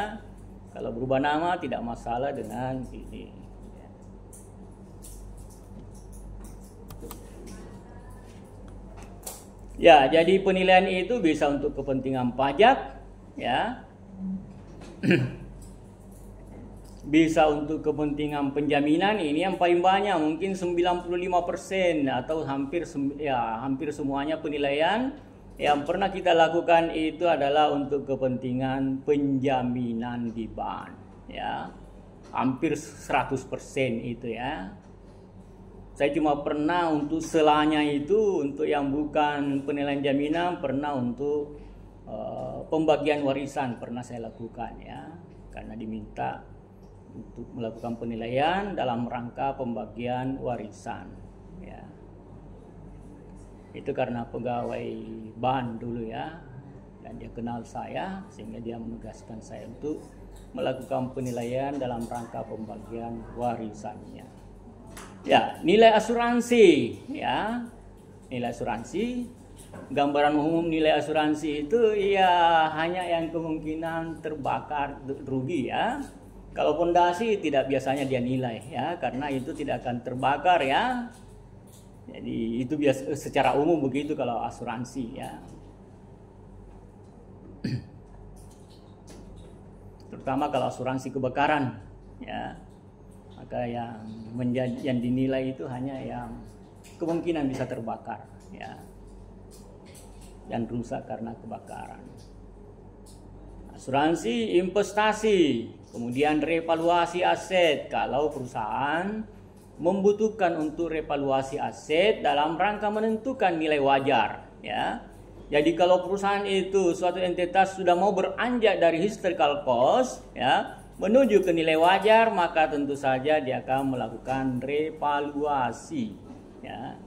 Kalau berubah nama tidak masalah dengan ini. Ya, jadi penilaian itu bisa untuk kepentingan pajak ya. Bisa untuk kepentingan penjaminan, ini yang paling banyak, mungkin 95% atau hampir semuanya penilaian yang pernah kita lakukan itu adalah untuk kepentingan penjaminan di bank ya. Hampir 100% itu ya. Saya cuma pernah untuk selanya itu, untuk yang bukan penilaian jaminan, pernah untuk pembagian warisan pernah saya lakukan ya, karena diminta untuk melakukan penilaian dalam rangka pembagian warisan ya. Itu karena pegawai bank dulu ya, dan dia kenal saya sehingga dia menugaskan saya untuk melakukan penilaian dalam rangka pembagian warisannya. Ya, nilai asuransi ya. Nilai asuransi, gambaran umum nilai asuransi itu ya hanya yang kemungkinan terbakar rugi ya. Kalau pondasi tidak biasanya dia nilai ya, karena itu tidak akan terbakar ya. Jadi itu biasa secara umum begitu kalau asuransi ya. Terutama kalau asuransi kebakaran ya. Maka yang dinilai itu hanya yang kemungkinan bisa terbakar ya. Dan rusak karena kebakaran. Asuransi investasi, kemudian revaluasi aset. Kalau perusahaan membutuhkan untuk revaluasi aset dalam rangka menentukan nilai wajar ya. Jadi kalau perusahaan itu suatu entitas sudah mau beranjak dari historical cost ya menuju ke nilai wajar, maka tentu saja dia akan melakukan revaluasi ya.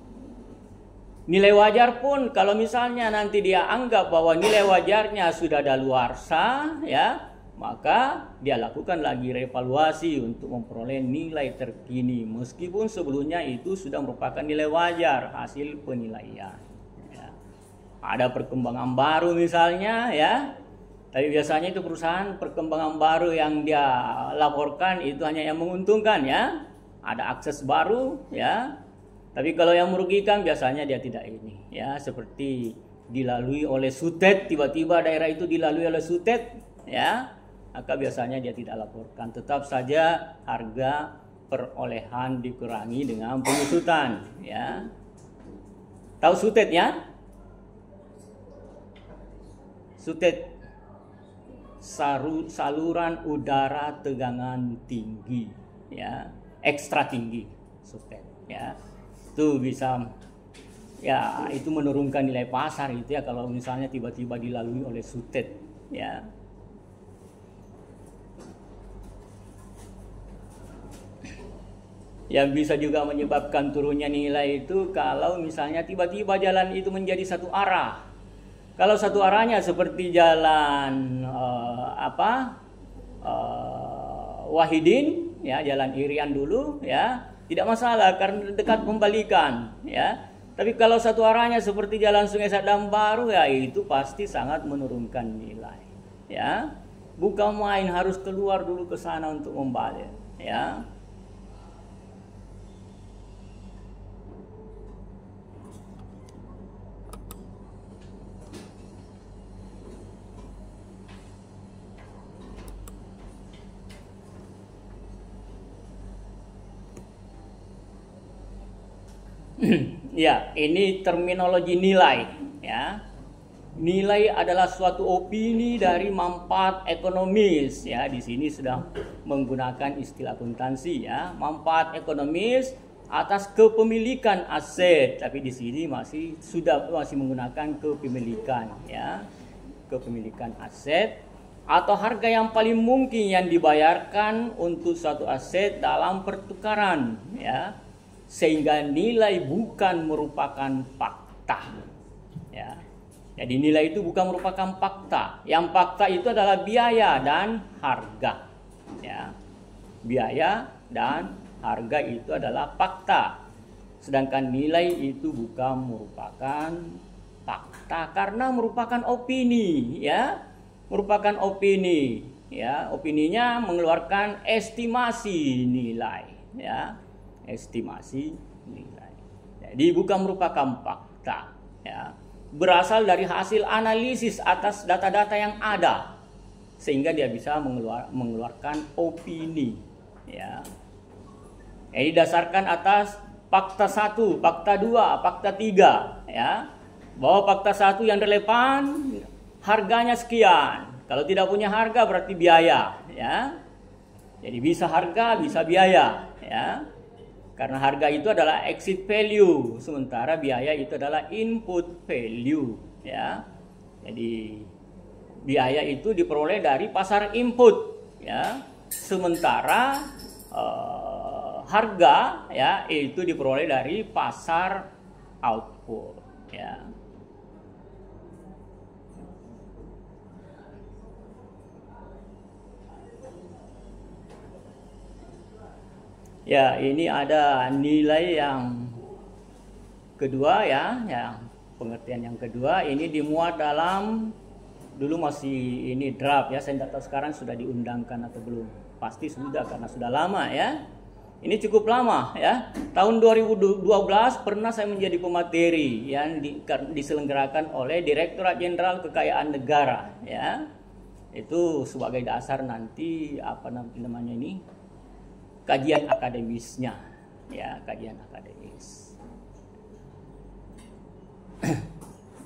Nilai wajar pun kalau misalnya nanti dia anggap bahwa nilai wajarnya sudah daluarsa ya, maka dia lakukan lagi revaluasi untuk memperoleh nilai terkini meskipun sebelumnya itu sudah merupakan nilai wajar hasil penilaian ya. Ada perkembangan baru misalnya ya, tapi biasanya itu perusahaan perkembangan baru yang dia laporkan itu hanya yang menguntungkan ya. Ada akses baru ya. Tapi kalau yang merugikan biasanya dia tidak ini ya, seperti dilalui oleh sutet, tiba-tiba daerah itu dilalui oleh sutet ya, maka biasanya dia tidak laporkan. Tetap saja harga perolehan dikurangi dengan pengusutan ya. Tahu sutet ya? Sutet, saluran udara tegangan tinggi ya, ekstra tinggi sutet ya. Itu bisa ya, itu menurunkan nilai pasar itu ya kalau misalnya tiba-tiba dilalui oleh sutet ya. Yang bisa juga menyebabkan turunnya nilai itu kalau misalnya tiba-tiba jalan itu menjadi satu arah. Kalau satu arahnya seperti jalan Wahidin ya, jalan Irian dulu ya, tidak masalah karena dekat pembalikan ya. Tapi kalau satu arahnya seperti jalan Sungai Sadam Baru ya, itu pasti sangat menurunkan nilai ya. Bukan main harus keluar dulu ke sana untuk membalik ya. Ya, ini terminologi nilai ya. Nilai adalah suatu opini dari manfaat ekonomis ya. Di sini sudah menggunakan istilah akuntansi ya. Manfaat ekonomis atas kepemilikan aset, tapi di sini masih menggunakan kepemilikan ya. Kepemilikan aset atau harga yang paling mungkin yang dibayarkan untuk suatu aset dalam pertukaran ya. Sehingga nilai bukan merupakan fakta ya. Jadi nilai itu bukan merupakan fakta. Yang fakta itu adalah biaya dan harga ya. Biaya dan harga itu adalah fakta. Sedangkan nilai itu bukan merupakan fakta karena merupakan opini, ya. Merupakan opini, ya. Opininya mengeluarkan estimasi nilai, ya. Estimasi nilai. Jadi bukan merupakan fakta, ya. Berasal dari hasil analisis atas data-data yang ada sehingga dia bisa mengeluarkan opini, ya. Ini didasarkan atas fakta 1, fakta 2, fakta 3, ya. Bahwa fakta 1 yang relevan harganya sekian. Kalau tidak punya harga berarti biaya, ya. Jadi bisa harga, bisa biaya, ya. Karena harga itu adalah exit value, sementara biaya itu adalah input value, ya. Jadi biaya itu diperoleh dari pasar input, ya. Sementara harga, ya, itu diperoleh dari pasar output, ya. Ya, ini ada nilai yang kedua, ya, yang pengertian yang kedua ini dimuat dalam, dulu masih ini draft, ya, saya tidak tahu sekarang sudah diundangkan atau belum. Pasti sudah karena sudah lama, ya. Ini cukup lama, ya. Tahun 2012 pernah saya menjadi pemateri yang diselenggarakan oleh Direktorat Jenderal Kekayaan Negara, ya. Itu sebagai dasar nanti apa namanya ini? Kajian akademisnya, ya, kajian akademis.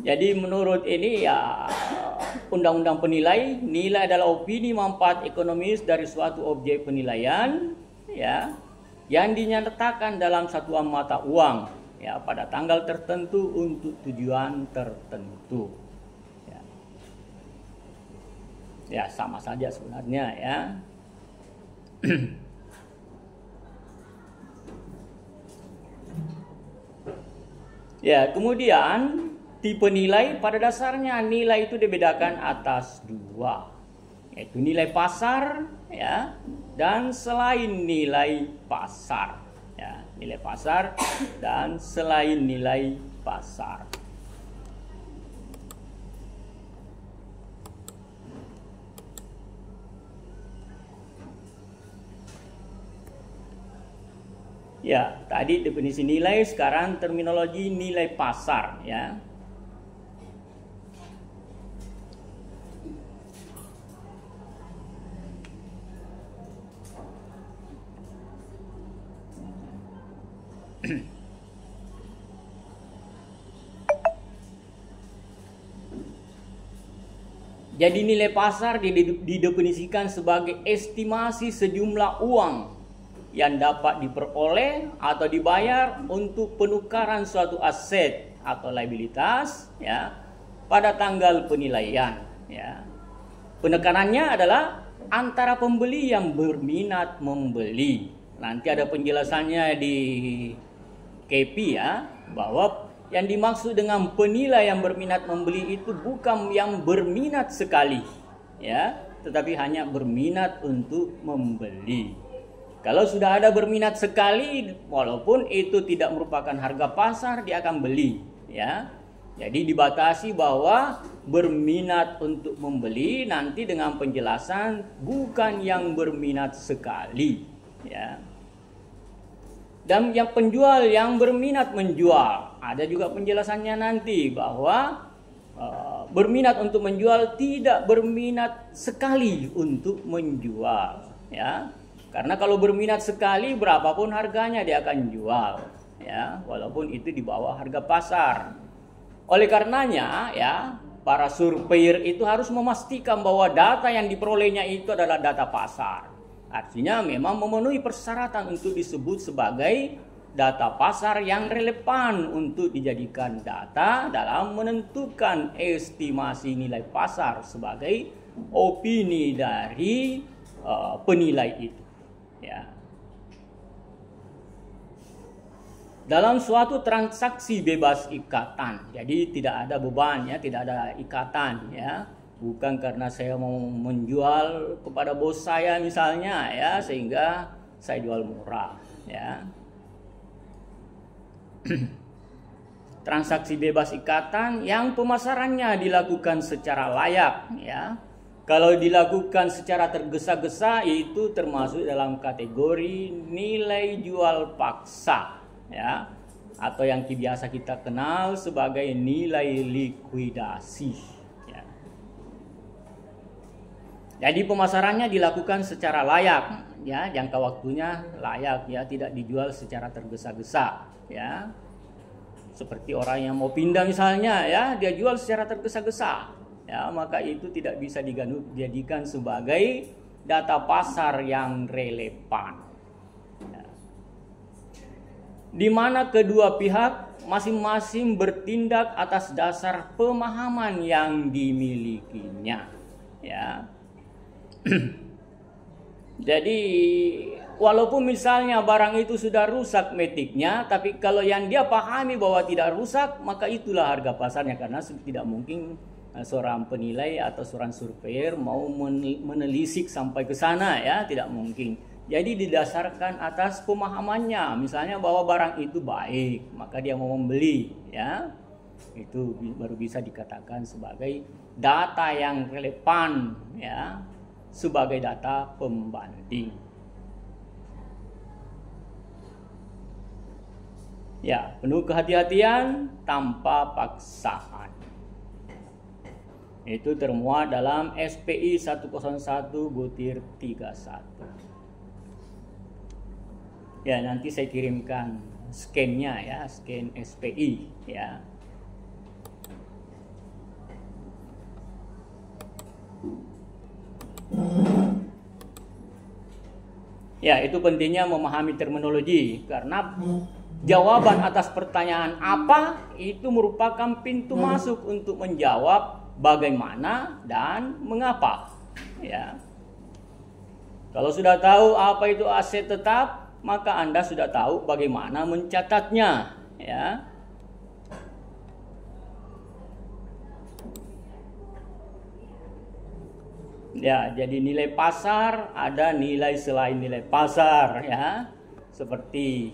Jadi menurut ini, ya, undang-undang penilai, nilai adalah opini manfaat ekonomis dari suatu objek penilaian, ya, yang dinyatakan dalam satuan mata uang, ya, pada tanggal tertentu untuk tujuan tertentu, ya. Ya, sama saja sebenarnya, ya. Ya, kemudian tipe nilai pada dasarnya nilai itu dibedakan atas dua, yaitu nilai pasar, ya, dan selain nilai pasar, ya, nilai pasar dan selain nilai pasar. Ya, tadi definisi nilai, sekarang terminologi nilai pasar, ya. Jadi nilai pasar didefinisikan sebagai estimasi sejumlah uang yang dapat diperoleh atau dibayar untuk penukaran suatu aset atau liabilitas, ya, pada tanggal penilaian, ya. Penekanannya adalah antara pembeli yang berminat membeli. Nanti ada penjelasannya di KP, ya, bahwa yang dimaksud dengan penilai yang berminat membeli itu bukan yang berminat sekali, ya, tetapi hanya berminat untuk membeli. Kalau sudah ada berminat sekali, walaupun itu tidak merupakan harga pasar, dia akan beli, ya. Jadi dibatasi bahwa berminat untuk membeli nanti dengan penjelasan bukan yang berminat sekali, ya. Dan yang penjual yang berminat menjual, ada juga penjelasannya nanti bahwa berminat untuk menjual tidak berminat sekali untuk menjual, ya. Karena kalau berminat sekali berapapun harganya dia akan jual, ya, walaupun itu di bawah harga pasar. Oleh karenanya, ya, para surveyor itu harus memastikan bahwa data yang diperolehnya itu adalah data pasar. Artinya memang memenuhi persyaratan untuk disebut sebagai data pasar yang relevan untuk dijadikan data dalam menentukan estimasi nilai pasar sebagai opini dari penilai itu, ya. Dalam suatu transaksi bebas ikatan, jadi tidak ada beban, ya, tidak ada ikatan, ya. Bukan karena saya mau menjual kepada bos saya misalnya, ya, sehingga saya jual murah, ya. transaksi bebas ikatan yang pemasarannya dilakukan secara layak, ya. Kalau dilakukan secara tergesa-gesa itu termasuk dalam kategori nilai jual paksa, ya, atau yang biasa kita kenal sebagai nilai likuidasi, ya. Jadi pemasarannya dilakukan secara layak, ya, jangka waktunya layak, ya, tidak dijual secara tergesa-gesa, ya. Seperti orang yang mau pindah misalnya, ya, dia jual secara tergesa-gesa, ya, maka itu tidak bisa dijadikan sebagai data pasar yang relevan, ya. Di mana kedua pihak masing-masing bertindak atas dasar pemahaman yang dimilikinya, ya. Jadi walaupun misalnya barang itu sudah rusak metiknya, tapi kalau yang dia pahami bahwa tidak rusak, maka itulah harga pasarnya, karena tidak mungkin seorang penilai atau seorang surveyor mau menelisik sampai ke sana, ya, tidak mungkin. Jadi didasarkan atas pemahamannya, misalnya bahwa barang itu baik, maka dia mau membeli, ya. Itu baru bisa dikatakan sebagai data yang relevan, ya, sebagai data pembanding. Ya, penuh kehati-hatian tanpa paksaan. Itu termuat dalam SPI 101/31. Ya, nanti saya kirimkan scan-nya, ya, scan SPI, ya. Ya, itu pentingnya memahami terminologi, karena jawaban atas pertanyaan apa itu merupakan pintu masuk untuk menjawab bagaimana dan mengapa, ya. Kalau sudah tahu apa itu aset tetap, maka Anda sudah tahu bagaimana mencatatnya, ya. Ya, jadi nilai pasar ada nilai selain nilai pasar, ya. Seperti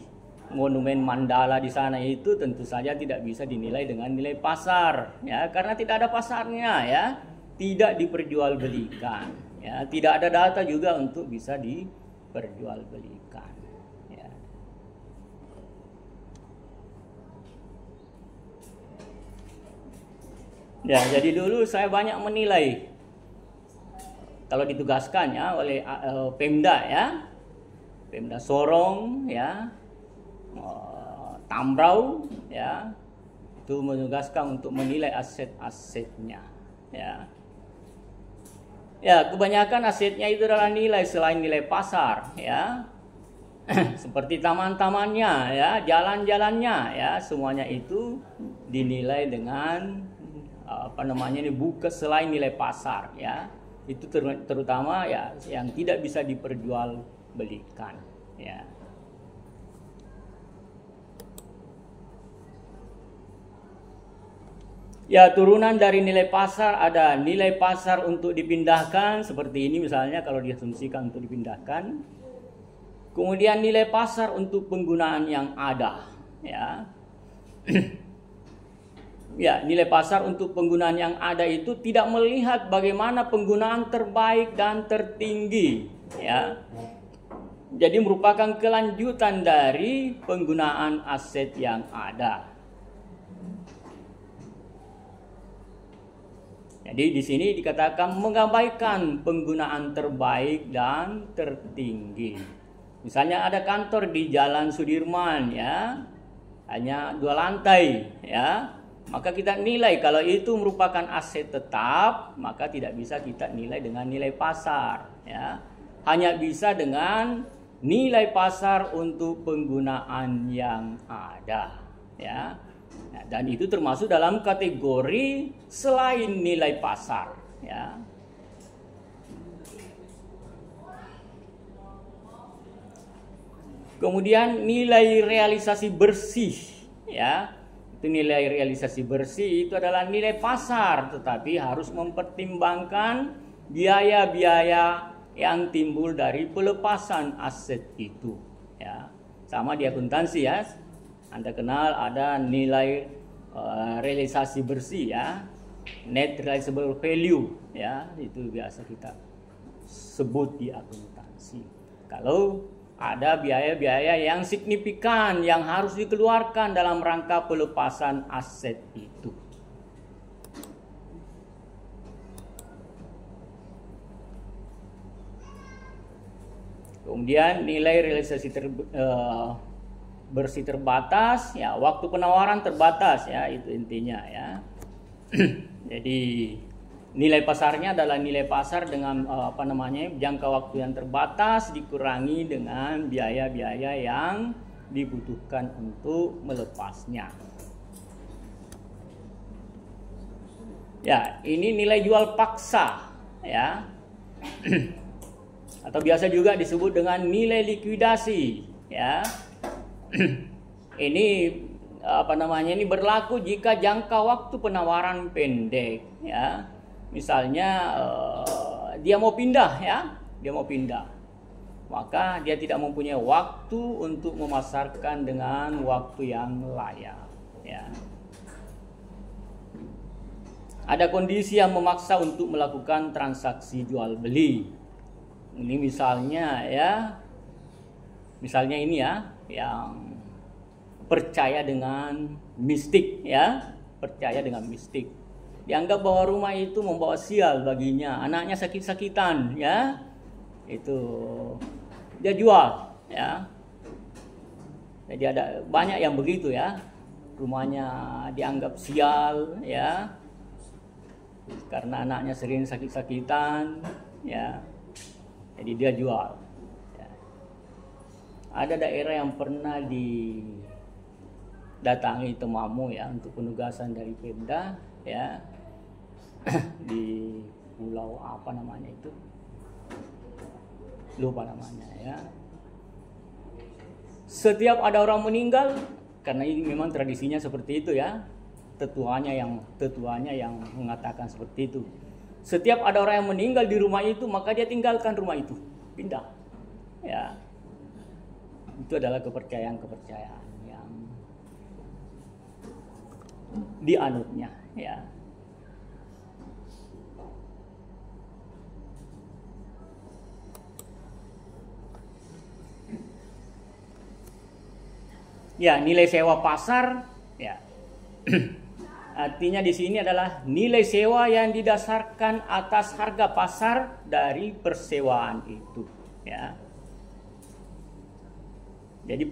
monumen mandala di sana itu tentu saja tidak bisa dinilai dengan nilai pasar, ya, karena tidak ada pasarnya, ya. Tidak diperjualbelikan, ya. Tidak ada data juga untuk bisa diperjualbelikan, ya. Ya, jadi dulu saya banyak menilai kalau ditugaskan, ya, oleh Pemda, ya, Pemda Sorong, ya, Tambrau, ya, itu menugaskan untuk menilai aset-asetnya, ya. Ya, kebanyakan asetnya itu adalah nilai selain nilai pasar, ya. Seperti taman-tamannya, ya, jalan-jalannya, ya, semuanya itu dinilai dengan bukan selain nilai pasar, ya. Itu terutama, ya, yang tidak bisa diperjualbelikan, ya. Ya, turunan dari nilai pasar ada nilai pasar untuk dipindahkan, seperti ini misalnya kalau diasumsikan untuk dipindahkan. Kemudian nilai pasar untuk penggunaan yang ada, ya. Ya, nilai pasar untuk penggunaan yang ada itu tidak melihat bagaimana penggunaan terbaik dan tertinggi, ya. Jadi merupakan kelanjutan dari penggunaan aset yang ada. Jadi di sini dikatakan mengabaikan penggunaan terbaik dan tertinggi. Misalnya ada kantor di Jalan Sudirman, ya, hanya 2 lantai, ya. Maka kita nilai kalau itu merupakan aset tetap, maka tidak bisa kita nilai dengan nilai pasar, ya. Hanya bisa dengan nilai pasar untuk penggunaan yang ada, ya. Nah, dan itu termasuk dalam kategori selain nilai pasar, ya. Kemudian nilai realisasi bersih, ya. Itu nilai realisasi bersih itu adalah nilai pasar, tetapi harus mempertimbangkan biaya-biaya yang timbul dari pelepasan aset itu, ya. Sama di akuntansi, ya. Anda kenal ada nilai realisasi bersih ya, net realizable value ya, itu biasa kita sebut di akuntansi. Kalau ada biaya-biaya yang signifikan yang harus dikeluarkan dalam rangka pelepasan aset itu. Kemudian nilai realisasi bersih terbatas, ya waktu penawaran terbatas ya, itu intinya ya. Jadi nilai pasarnya adalah nilai pasar dengan jangka waktu yang terbatas dikurangi dengan biaya-biaya yang dibutuhkan untuk melepasnya. Ya, ini nilai jual paksa ya. Atau biasa juga disebut dengan nilai likuidasi ya. Ini ini berlaku jika jangka waktu penawaran pendek ya. Misalnya dia mau pindah ya, maka dia tidak mempunyai waktu untuk memasarkan dengan waktu yang layak ya. Ada kondisi yang memaksa untuk melakukan transaksi jual beli. Ini misalnya ini ya, yang percaya dengan mistik ya, dianggap bahwa rumah itu membawa sial baginya, anaknya sakit-sakitan ya, itu dia jual ya. Jadi ada banyak yang begitu ya, rumahnya dianggap sial ya, karena anaknya sering sakit-sakitan ya, jadi dia jual ya. Ada daerah yang pernah didatangi temamu ya untuk penugasan dari Pemda ya, di pulau lupa namanya ya. Setiap ada orang meninggal, karena ini memang tradisinya seperti itu ya, tetuanya yang mengatakan seperti itu. Setiap ada orang yang meninggal di rumah itu, maka dia tinggalkan rumah itu, pindah ya. Itu adalah kepercayaan yang dianutnya ya. Ya, nilai sewa pasar ya. Artinya di sini adalah nilai sewa yang didasarkan atas harga pasar dari persewaan itu ya. Jadi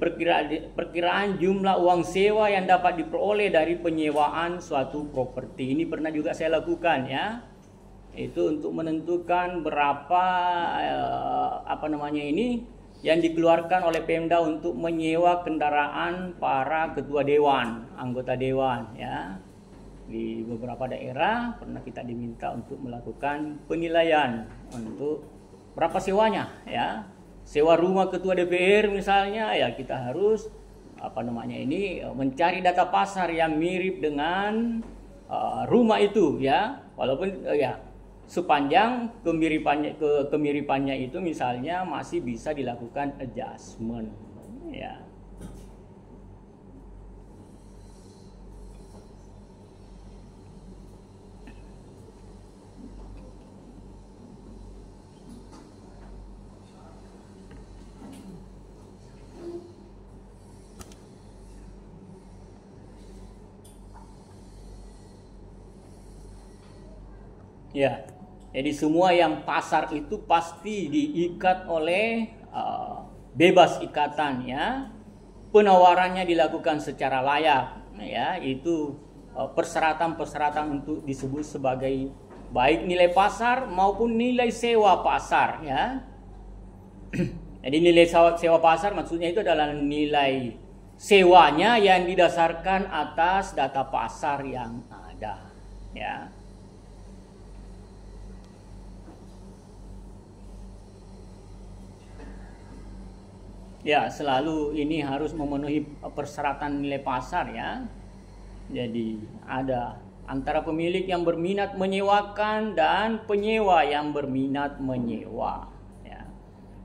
perkiraan jumlah uang sewa yang dapat diperoleh dari penyewaan suatu properti. Ini pernah juga saya lakukan ya. Itu untuk menentukan berapa yang dikeluarkan oleh Pemda untuk menyewa kendaraan para ketua dewan, anggota dewan ya. Di beberapa daerah pernah kita diminta untuk melakukan penilaian untuk berapa sewanya ya. Sewa rumah ketua DPR misalnya ya, kita harus mencari data pasar yang mirip dengan rumah itu ya. Walaupun sepanjang kemiripannya itu misalnya masih bisa dilakukan adjustment ya. Ya, jadi semua yang pasar itu pasti diikat oleh bebas ikatan ya. Penawarannya dilakukan secara layak ya, itu persyaratan-persyaratan untuk disebut sebagai baik nilai pasar maupun nilai sewa pasar ya. Jadi nilai sewa pasar maksudnya itu adalah nilai sewanya yang didasarkan atas data pasar yang ada ya. Ya, selalu ini harus memenuhi persyaratan nilai pasar ya. Jadi ada antara pemilik yang berminat menyewakan dan penyewa yang berminat menyewa ya.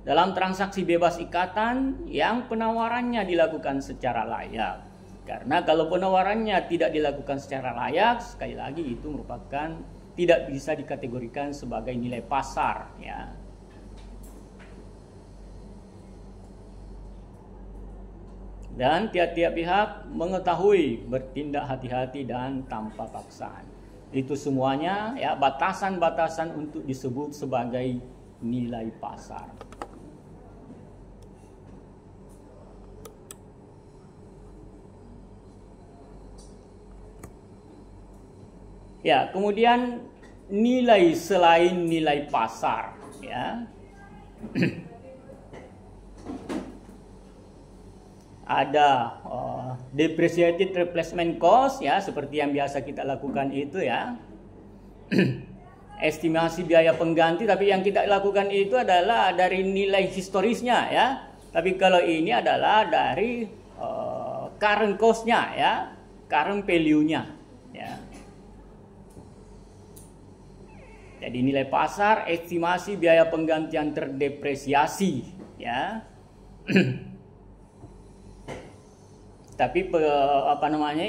Dalam transaksi bebas ikatan yang penawarannya dilakukan secara layak, Karena kalau penawarannya tidak dilakukan secara layak, sekali lagi itu merupakan tidak bisa dikategorikan sebagai nilai pasar, ya. Dan tiap-tiap pihak mengetahui bertindak hati-hati dan tanpa paksaan. Itu semuanya ya batasan-batasan untuk disebut sebagai nilai pasar. Ya, kemudian nilai selain nilai pasar, ya. Ada depreciated replacement cost, ya, seperti yang biasa kita lakukan itu, ya. Estimasi biaya pengganti, tapi yang kita lakukan itu adalah dari nilai historisnya, ya. Tapi kalau ini adalah dari current cost-nya, ya, current value-nya, ya. Jadi nilai pasar estimasi biaya penggantian terdepresiasi, ya. Tapi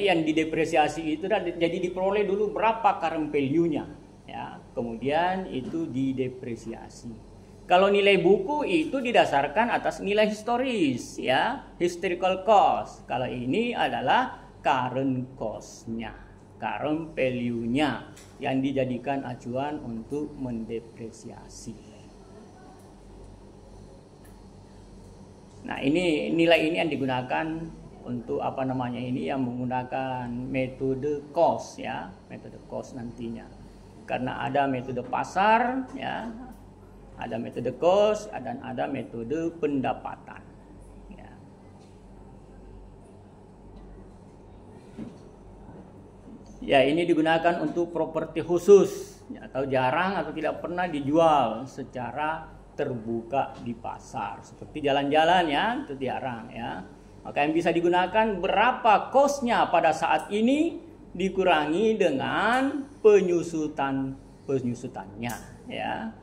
yang didepresiasi itu jadi diperoleh dulu berapa current value-nya, ya. Kemudian itu didepresiasi. Kalau nilai buku itu didasarkan atas nilai historis, ya, historical cost. Kalau ini adalah current cost-nya, current value-nya yang dijadikan acuan untuk mendepresiasi. Nah, ini nilai ini yang digunakan untuk yang menggunakan metode cost, ya, metode cost nantinya. Karena ada metode pasar, ya, ada metode cost, dan ada metode pendapatan, ya. Ya, ini digunakan untuk properti khusus, ya, atau jarang atau tidak pernah dijual secara terbuka di pasar. Seperti jalan-jalan, ya, itu jarang, ya. Maka yang bisa digunakan berapa cost-nya pada saat ini dikurangi dengan penyusutannya, ya,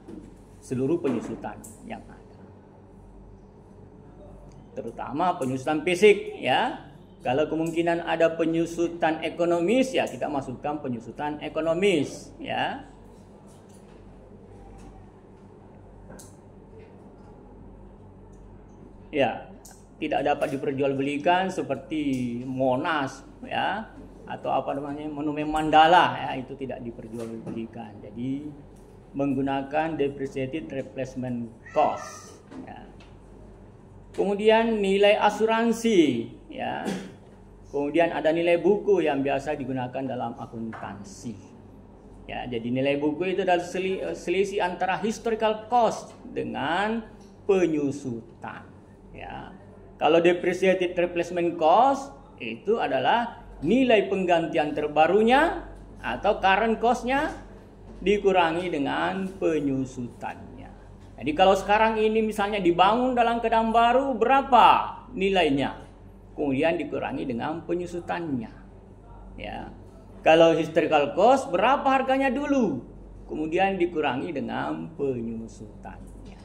seluruh penyusutan yang ada, terutama penyusutan fisik, ya. Kalau kemungkinan ada penyusutan ekonomis, ya kita masukkan penyusutan ekonomis, ya. Ya, tidak dapat diperjualbelikan seperti Monas, ya, atau Monumen Mandala, ya, itu tidak diperjualbelikan. Jadi menggunakan depreciated replacement cost, ya. Kemudian nilai asuransi, ya. Kemudian ada nilai buku yang biasa digunakan dalam akuntansi, ya. Jadi nilai buku itu adalah selisih antara historical cost dengan penyusutan, ya. Kalau depreciated replacement cost itu adalah nilai penggantian terbarunya atau current cost-nya dikurangi dengan penyusutannya. Jadi kalau sekarang ini misalnya dibangun dalam keadaan baru, berapa nilainya? Kemudian dikurangi dengan penyusutannya, ya. Kalau historical cost, berapa harganya dulu? Kemudian dikurangi dengan penyusutannya.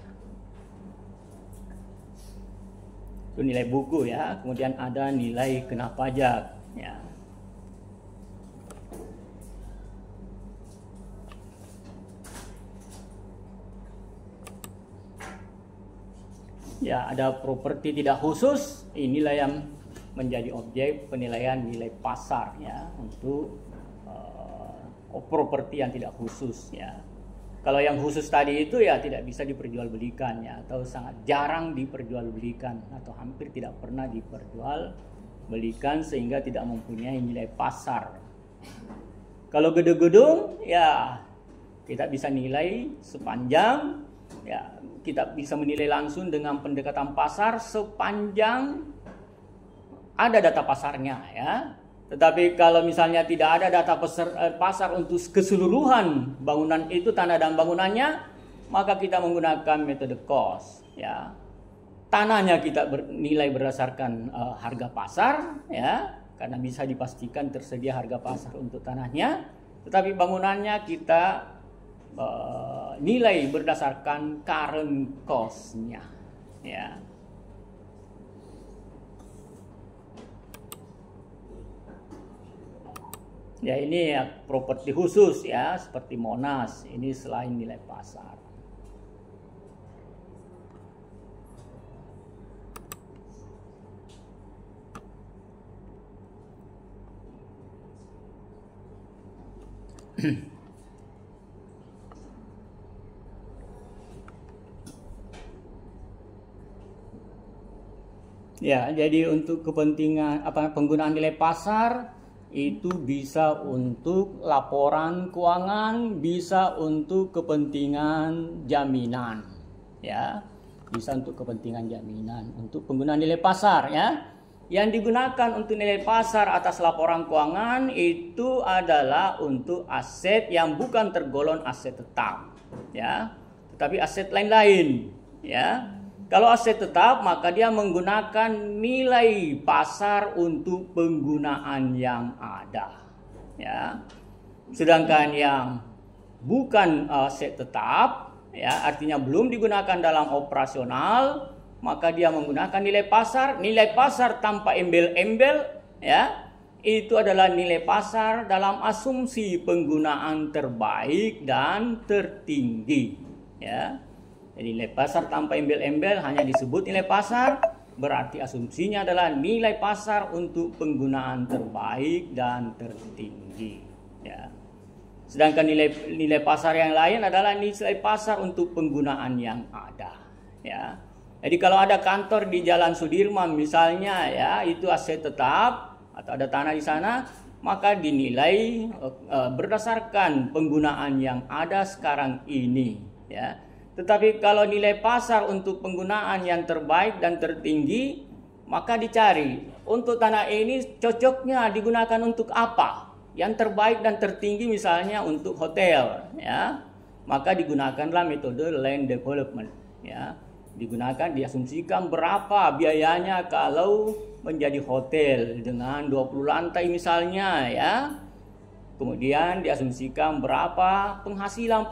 Itu nilai buku, ya. Kemudian ada nilai kena pajak, ya. Ya, ada properti tidak khusus, inilah yang menjadi objek penilaian nilai pasar, ya, untuk properti yang tidak khusus, ya. Kalau yang khusus tadi itu ya tidak bisa diperjualbelikan, ya, atau sangat jarang diperjualbelikan atau hampir tidak pernah diperjualbelikan sehingga tidak mempunyai nilai pasar. Kalau gedung-gedung, ya kita bisa nilai sepanjang, ya, kita bisa menilai langsung dengan pendekatan pasar sepanjang ada data pasarnya, ya. Tetapi kalau misalnya tidak ada data pasar untuk keseluruhan bangunan itu, tanah dan bangunannya, maka kita menggunakan metode cost, ya. Tanahnya kita nilai berdasarkan harga pasar, ya, karena bisa dipastikan tersedia harga pasar untuk tanahnya. Tetapi bangunannya kita nilai berdasarkan current cost-nya, ya. Ya ini ya, properti khusus ya seperti Monas, ini selain nilai pasar. Ya, jadi untuk kepentingan penggunaan nilai pasar itu bisa untuk laporan keuangan, bisa untuk kepentingan jaminan, ya, bisa untuk kepentingan jaminan. Untuk penggunaan nilai pasar, ya, yang digunakan untuk nilai pasar atas laporan keuangan itu adalah untuk aset yang bukan tergolong aset tetap, ya, tetapi aset lain-lain, ya. Kalau aset tetap, maka dia menggunakan nilai pasar untuk penggunaan yang ada. Ya. Sedangkan yang bukan aset tetap, ya, artinya belum digunakan dalam operasional, maka dia menggunakan nilai pasar. Nilai pasar tanpa embel-embel, ya, itu adalah nilai pasar dalam asumsi penggunaan terbaik dan tertinggi. Ya. Jadi nilai pasar tanpa embel-embel hanya disebut nilai pasar, berarti asumsinya adalah nilai pasar untuk penggunaan terbaik dan tertinggi. Ya. Sedangkan nilai pasar yang lain adalah nilai pasar untuk penggunaan yang ada. Ya. Jadi kalau ada kantor di Jalan Sudirman misalnya, ya, itu aset tetap atau ada tanah di sana, maka dinilai berdasarkan penggunaan yang ada sekarang ini. Ya. Tetapi kalau nilai pasar untuk penggunaan yang terbaik dan tertinggi, maka dicari untuk tanah ini cocoknya digunakan untuk apa? Yang terbaik dan tertinggi misalnya untuk hotel, ya. Maka digunakanlah metode land development, ya. Digunakan, diasumsikan berapa biayanya kalau menjadi hotel dengan 20 lantai misalnya, ya. Kemudian diasumsikan berapa penghasilan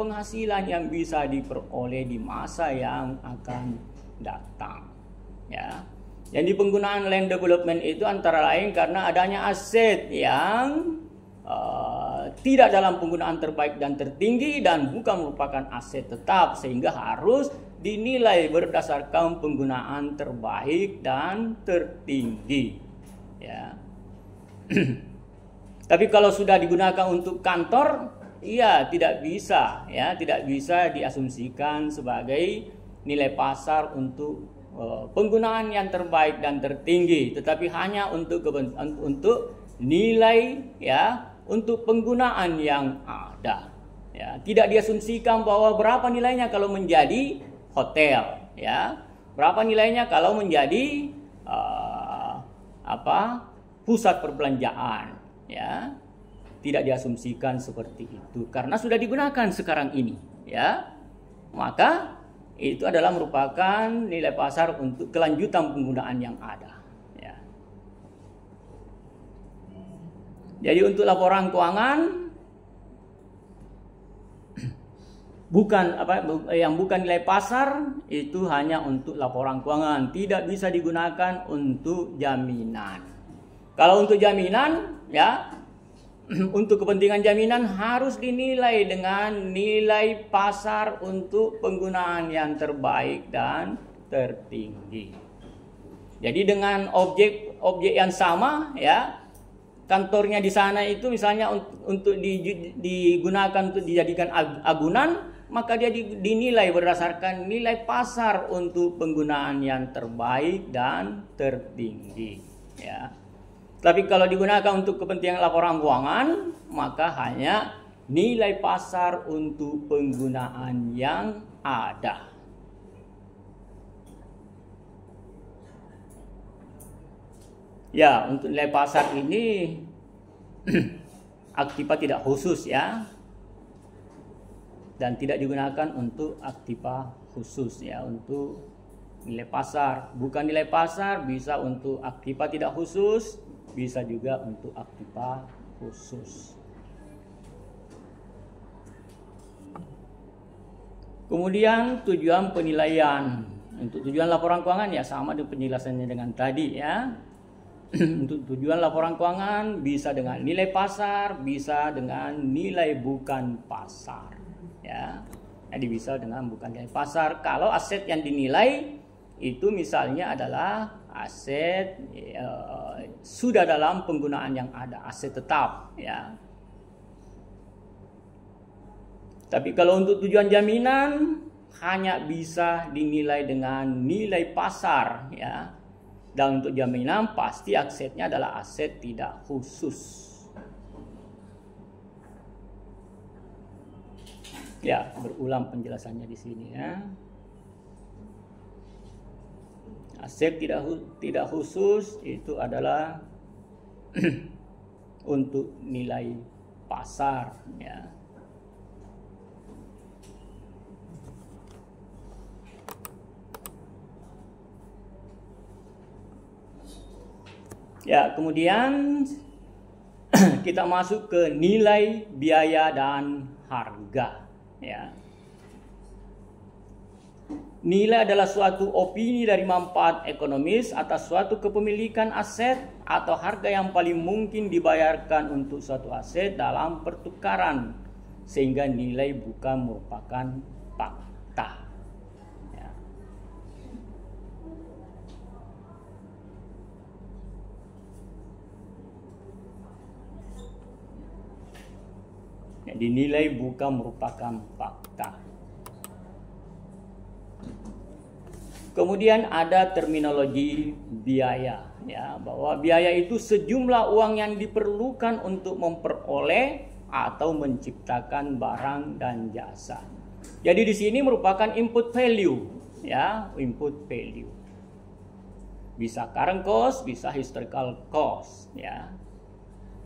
yang bisa diperoleh di masa yang akan datang. Ya. Jadi penggunaan land development itu antara lain karena adanya aset yang tidak dalam penggunaan terbaik dan tertinggi dan bukan merupakan aset tetap, sehingga harus dinilai berdasarkan penggunaan terbaik dan tertinggi. Ya. Tapi kalau sudah digunakan untuk kantor, iya tidak bisa, ya, tidak bisa diasumsikan sebagai nilai pasar untuk penggunaan yang terbaik dan tertinggi, tetapi hanya untuk nilai, ya, untuk penggunaan yang ada. Ya, tidak diasumsikan bahwa berapa nilainya kalau menjadi hotel, ya, berapa nilainya kalau menjadi pusat perbelanjaan. Ya, tidak diasumsikan seperti itu karena sudah digunakan sekarang ini, ya. Maka itu adalah merupakan nilai pasar untuk kelanjutan penggunaan yang ada, ya. Jadi untuk laporan keuangan yang bukan nilai pasar itu hanya untuk laporan keuangan, tidak bisa digunakan untuk jaminan. Kalau untuk jaminan, ya, untuk kepentingan jaminan harus dinilai dengan nilai pasar untuk penggunaan yang terbaik dan tertinggi. Jadi dengan objek yang sama, ya, kantornya di sana itu misalnya untuk digunakan untuk dijadikan agunan, maka dia dinilai berdasarkan nilai pasar untuk penggunaan yang terbaik dan tertinggi, ya. Tapi kalau digunakan untuk kepentingan laporan keuangan, maka hanya nilai pasar untuk penggunaan yang ada. Ya, untuk nilai pasar ini aktiva tidak khusus, ya. Dan tidak digunakan untuk aktiva khusus, ya, untuk nilai pasar. Bukan nilai pasar, bisa untuk aktiva tidak khusus, bisa juga untuk aktiva khusus. Kemudian tujuan penilaian. Untuk tujuan laporan keuangan ya sama dengan penjelasannya dengan tadi, ya. Untuk tujuan laporan keuangan bisa dengan nilai pasar, bisa dengan nilai bukan pasar. Ya, jadi bisa dengan bukan nilai pasar. Kalau aset yang dinilai itu misalnya adalah aset sudah dalam penggunaan yang ada, aset tetap. Ya. Tapi kalau untuk tujuan jaminan hanya bisa dinilai dengan nilai pasar. Ya. Dan untuk jaminan pasti asetnya adalah aset tidak khusus. Ya, berulang penjelasannya di sini ya. Aset tidak khusus itu adalah untuk nilai pasar ya. Ya, kemudian kita masuk ke nilai, biaya, dan harga. Ya. Nilai adalah suatu opini dari manfaat ekonomis atas suatu kepemilikan aset atau harga yang paling mungkin dibayarkan untuk suatu aset dalam pertukaran, sehingga nilai bukan merupakan fakta. Dinilai bukan merupakan fakta. Kemudian ada terminologi biaya, ya, bahwa biaya itu sejumlah uang yang diperlukan untuk memperoleh atau menciptakan barang dan jasa. Jadi di sini merupakan input value, ya, input value. Bisa current cost, bisa historical cost, ya.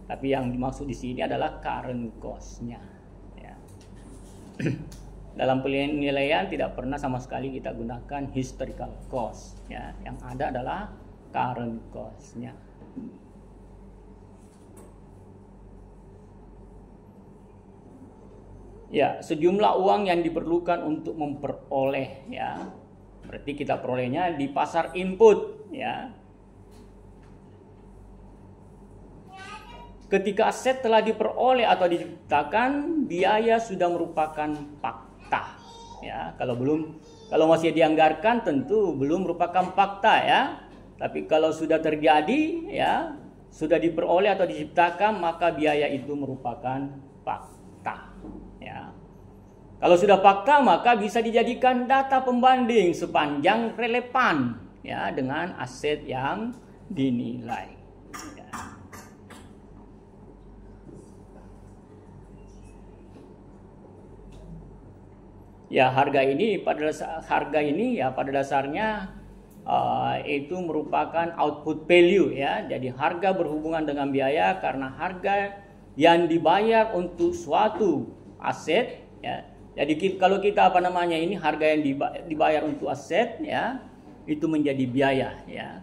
Tapi yang dimaksud di sini adalah current cost-nya. Ya. Dalam penilaian tidak pernah sama sekali kita gunakan historical cost. Ya. Yang ada adalah current cost-nya. Ya, sejumlah uang yang diperlukan untuk memperoleh. Ya. Berarti kita perolehnya di pasar input. Ya. Ketika aset telah diperoleh atau diciptakan, biaya sudah merupakan fakta. Ya, kalau masih dianggarkan tentu belum merupakan fakta ya. Tapi kalau sudah terjadi ya, sudah diperoleh atau diciptakan, maka biaya itu merupakan fakta. Ya. Kalau sudah fakta maka bisa dijadikan data pembanding sepanjang relevan ya dengan aset yang dinilai. Ya, harga ini pada dasarnya itu merupakan output value ya. Jadi harga berhubungan dengan biaya karena harga yang dibayar untuk suatu aset ya. Jadi kalau kita ini harga yang dibayar untuk aset ya, itu menjadi biaya ya.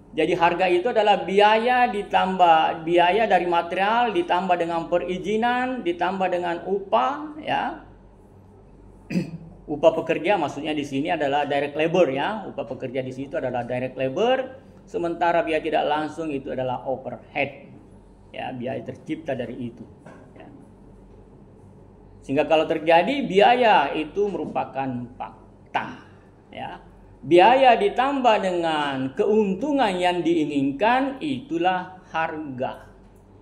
Jadi harga itu adalah biaya ditambah biaya dari material ditambah dengan perizinan ditambah dengan upah ya. Upah pekerja maksudnya di sini adalah direct labor ya. Upah pekerja di situ adalah direct labor, sementara biaya tidak langsung itu adalah overhead. Ya, biaya tercipta dari itu. Ya. Sehingga kalau terjadi biaya itu merupakan fakta ya. Biaya ditambah dengan keuntungan yang diinginkan itulah harga.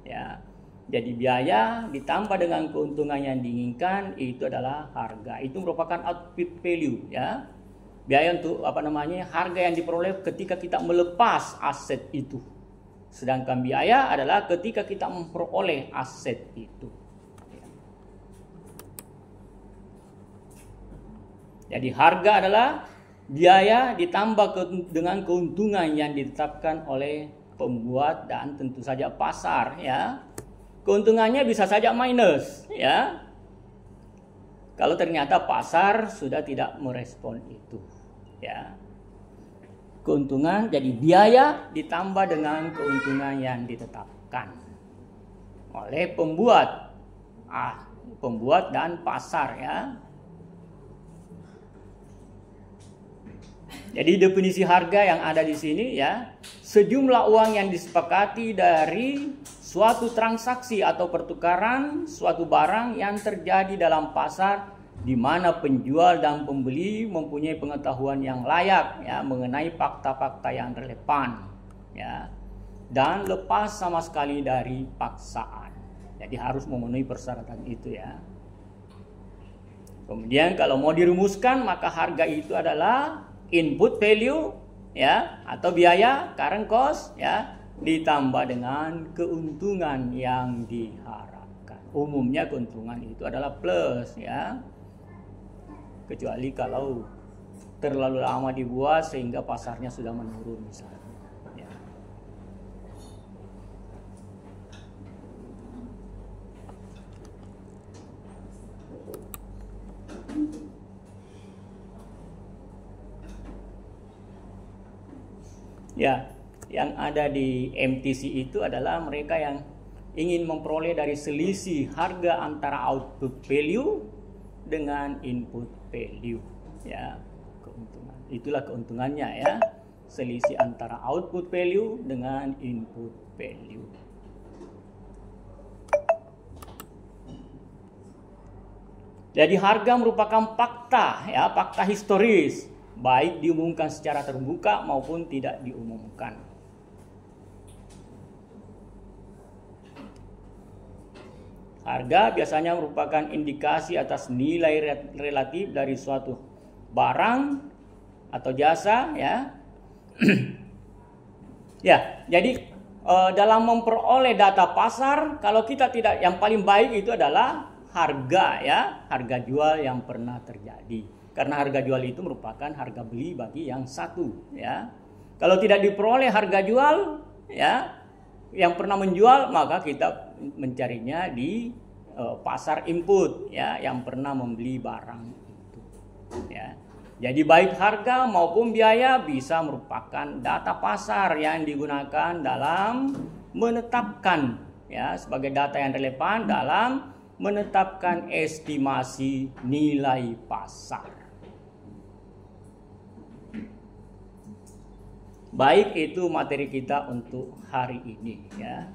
Ya. Jadi biaya ditambah dengan keuntungan yang diinginkan itu adalah harga. Itu merupakan output value ya. Biaya untuk harga yang diperoleh ketika kita melepas aset itu. Sedangkan biaya adalah ketika kita memperoleh aset itu. Jadi harga adalah biaya ditambah dengan keuntungan yang ditetapkan oleh pembuat dan tentu saja pasar ya. Keuntungannya bisa saja minus ya. Kalau ternyata pasar sudah tidak merespon itu ya. Keuntungan jadi biaya ditambah dengan keuntungan yang ditetapkan oleh pembuat dan pasar ya. Jadi definisi harga yang ada di sini ya, sejumlah uang yang disepakati dari suatu transaksi atau pertukaran suatu barang yang terjadi dalam pasar di mana penjual dan pembeli mempunyai pengetahuan yang layak ya mengenai fakta-fakta yang relevan ya dan lepas sama sekali dari paksaan. Jadi harus memenuhi persyaratan itu ya. Kemudian kalau mau dirumuskan maka harga itu adalah input value ya atau biaya current cost ya ditambah dengan keuntungan yang diharapkan. Umumnya keuntungan itu adalah plus ya. Kecuali kalau terlalu lama dibuat sehingga pasarnya sudah menurun misalnya. Ya. Ya, yang ada di MTC itu adalah mereka yang ingin memperoleh dari selisih harga antara output value dengan input value ya, keuntungan. Itulah keuntungannya ya, selisih antara output value dengan input value. Jadi harga merupakan fakta ya, fakta historis, baik diumumkan secara terbuka maupun tidak diumumkan. Harga biasanya merupakan indikasi atas nilai relatif dari suatu barang atau jasa ya. Ya, jadi dalam memperoleh data pasar, kalau kita tidak, yang paling baik itu adalah harga ya, harga jual yang pernah terjadi. Karena harga jual itu merupakan harga beli bagi yang satu ya. Kalau tidak diperoleh harga jual ya, yang pernah menjual, maka kita mencarinya di pasar input ya, yang pernah membeli barang itu ya. Jadi baik harga maupun biaya bisa merupakan data pasar yang digunakan dalam menetapkan ya, sebagai data yang relevan dalam menetapkan estimasi nilai pasar. Baik, itu materi kita untuk hari ini ya.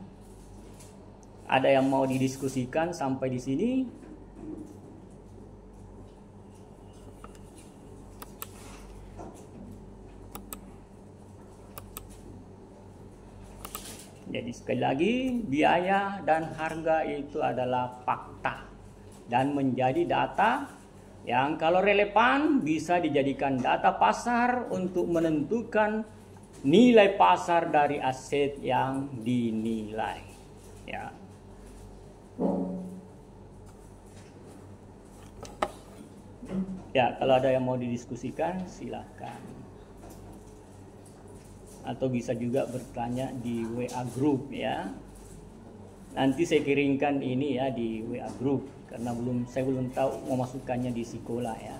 Ada yang mau didiskusikan sampai di sini? Jadi sekali lagi, biaya dan harga itu adalah fakta dan menjadi data yang kalau relevan bisa dijadikan data pasar untuk menentukan nilai pasar dari aset yang dinilai ya. Ya, kalau ada yang mau didiskusikan silakan. Atau bisa juga bertanya di WA group ya. Nanti saya kirimkan ini ya di WA group karena saya belum tahu memasukkannya di sekolah ya.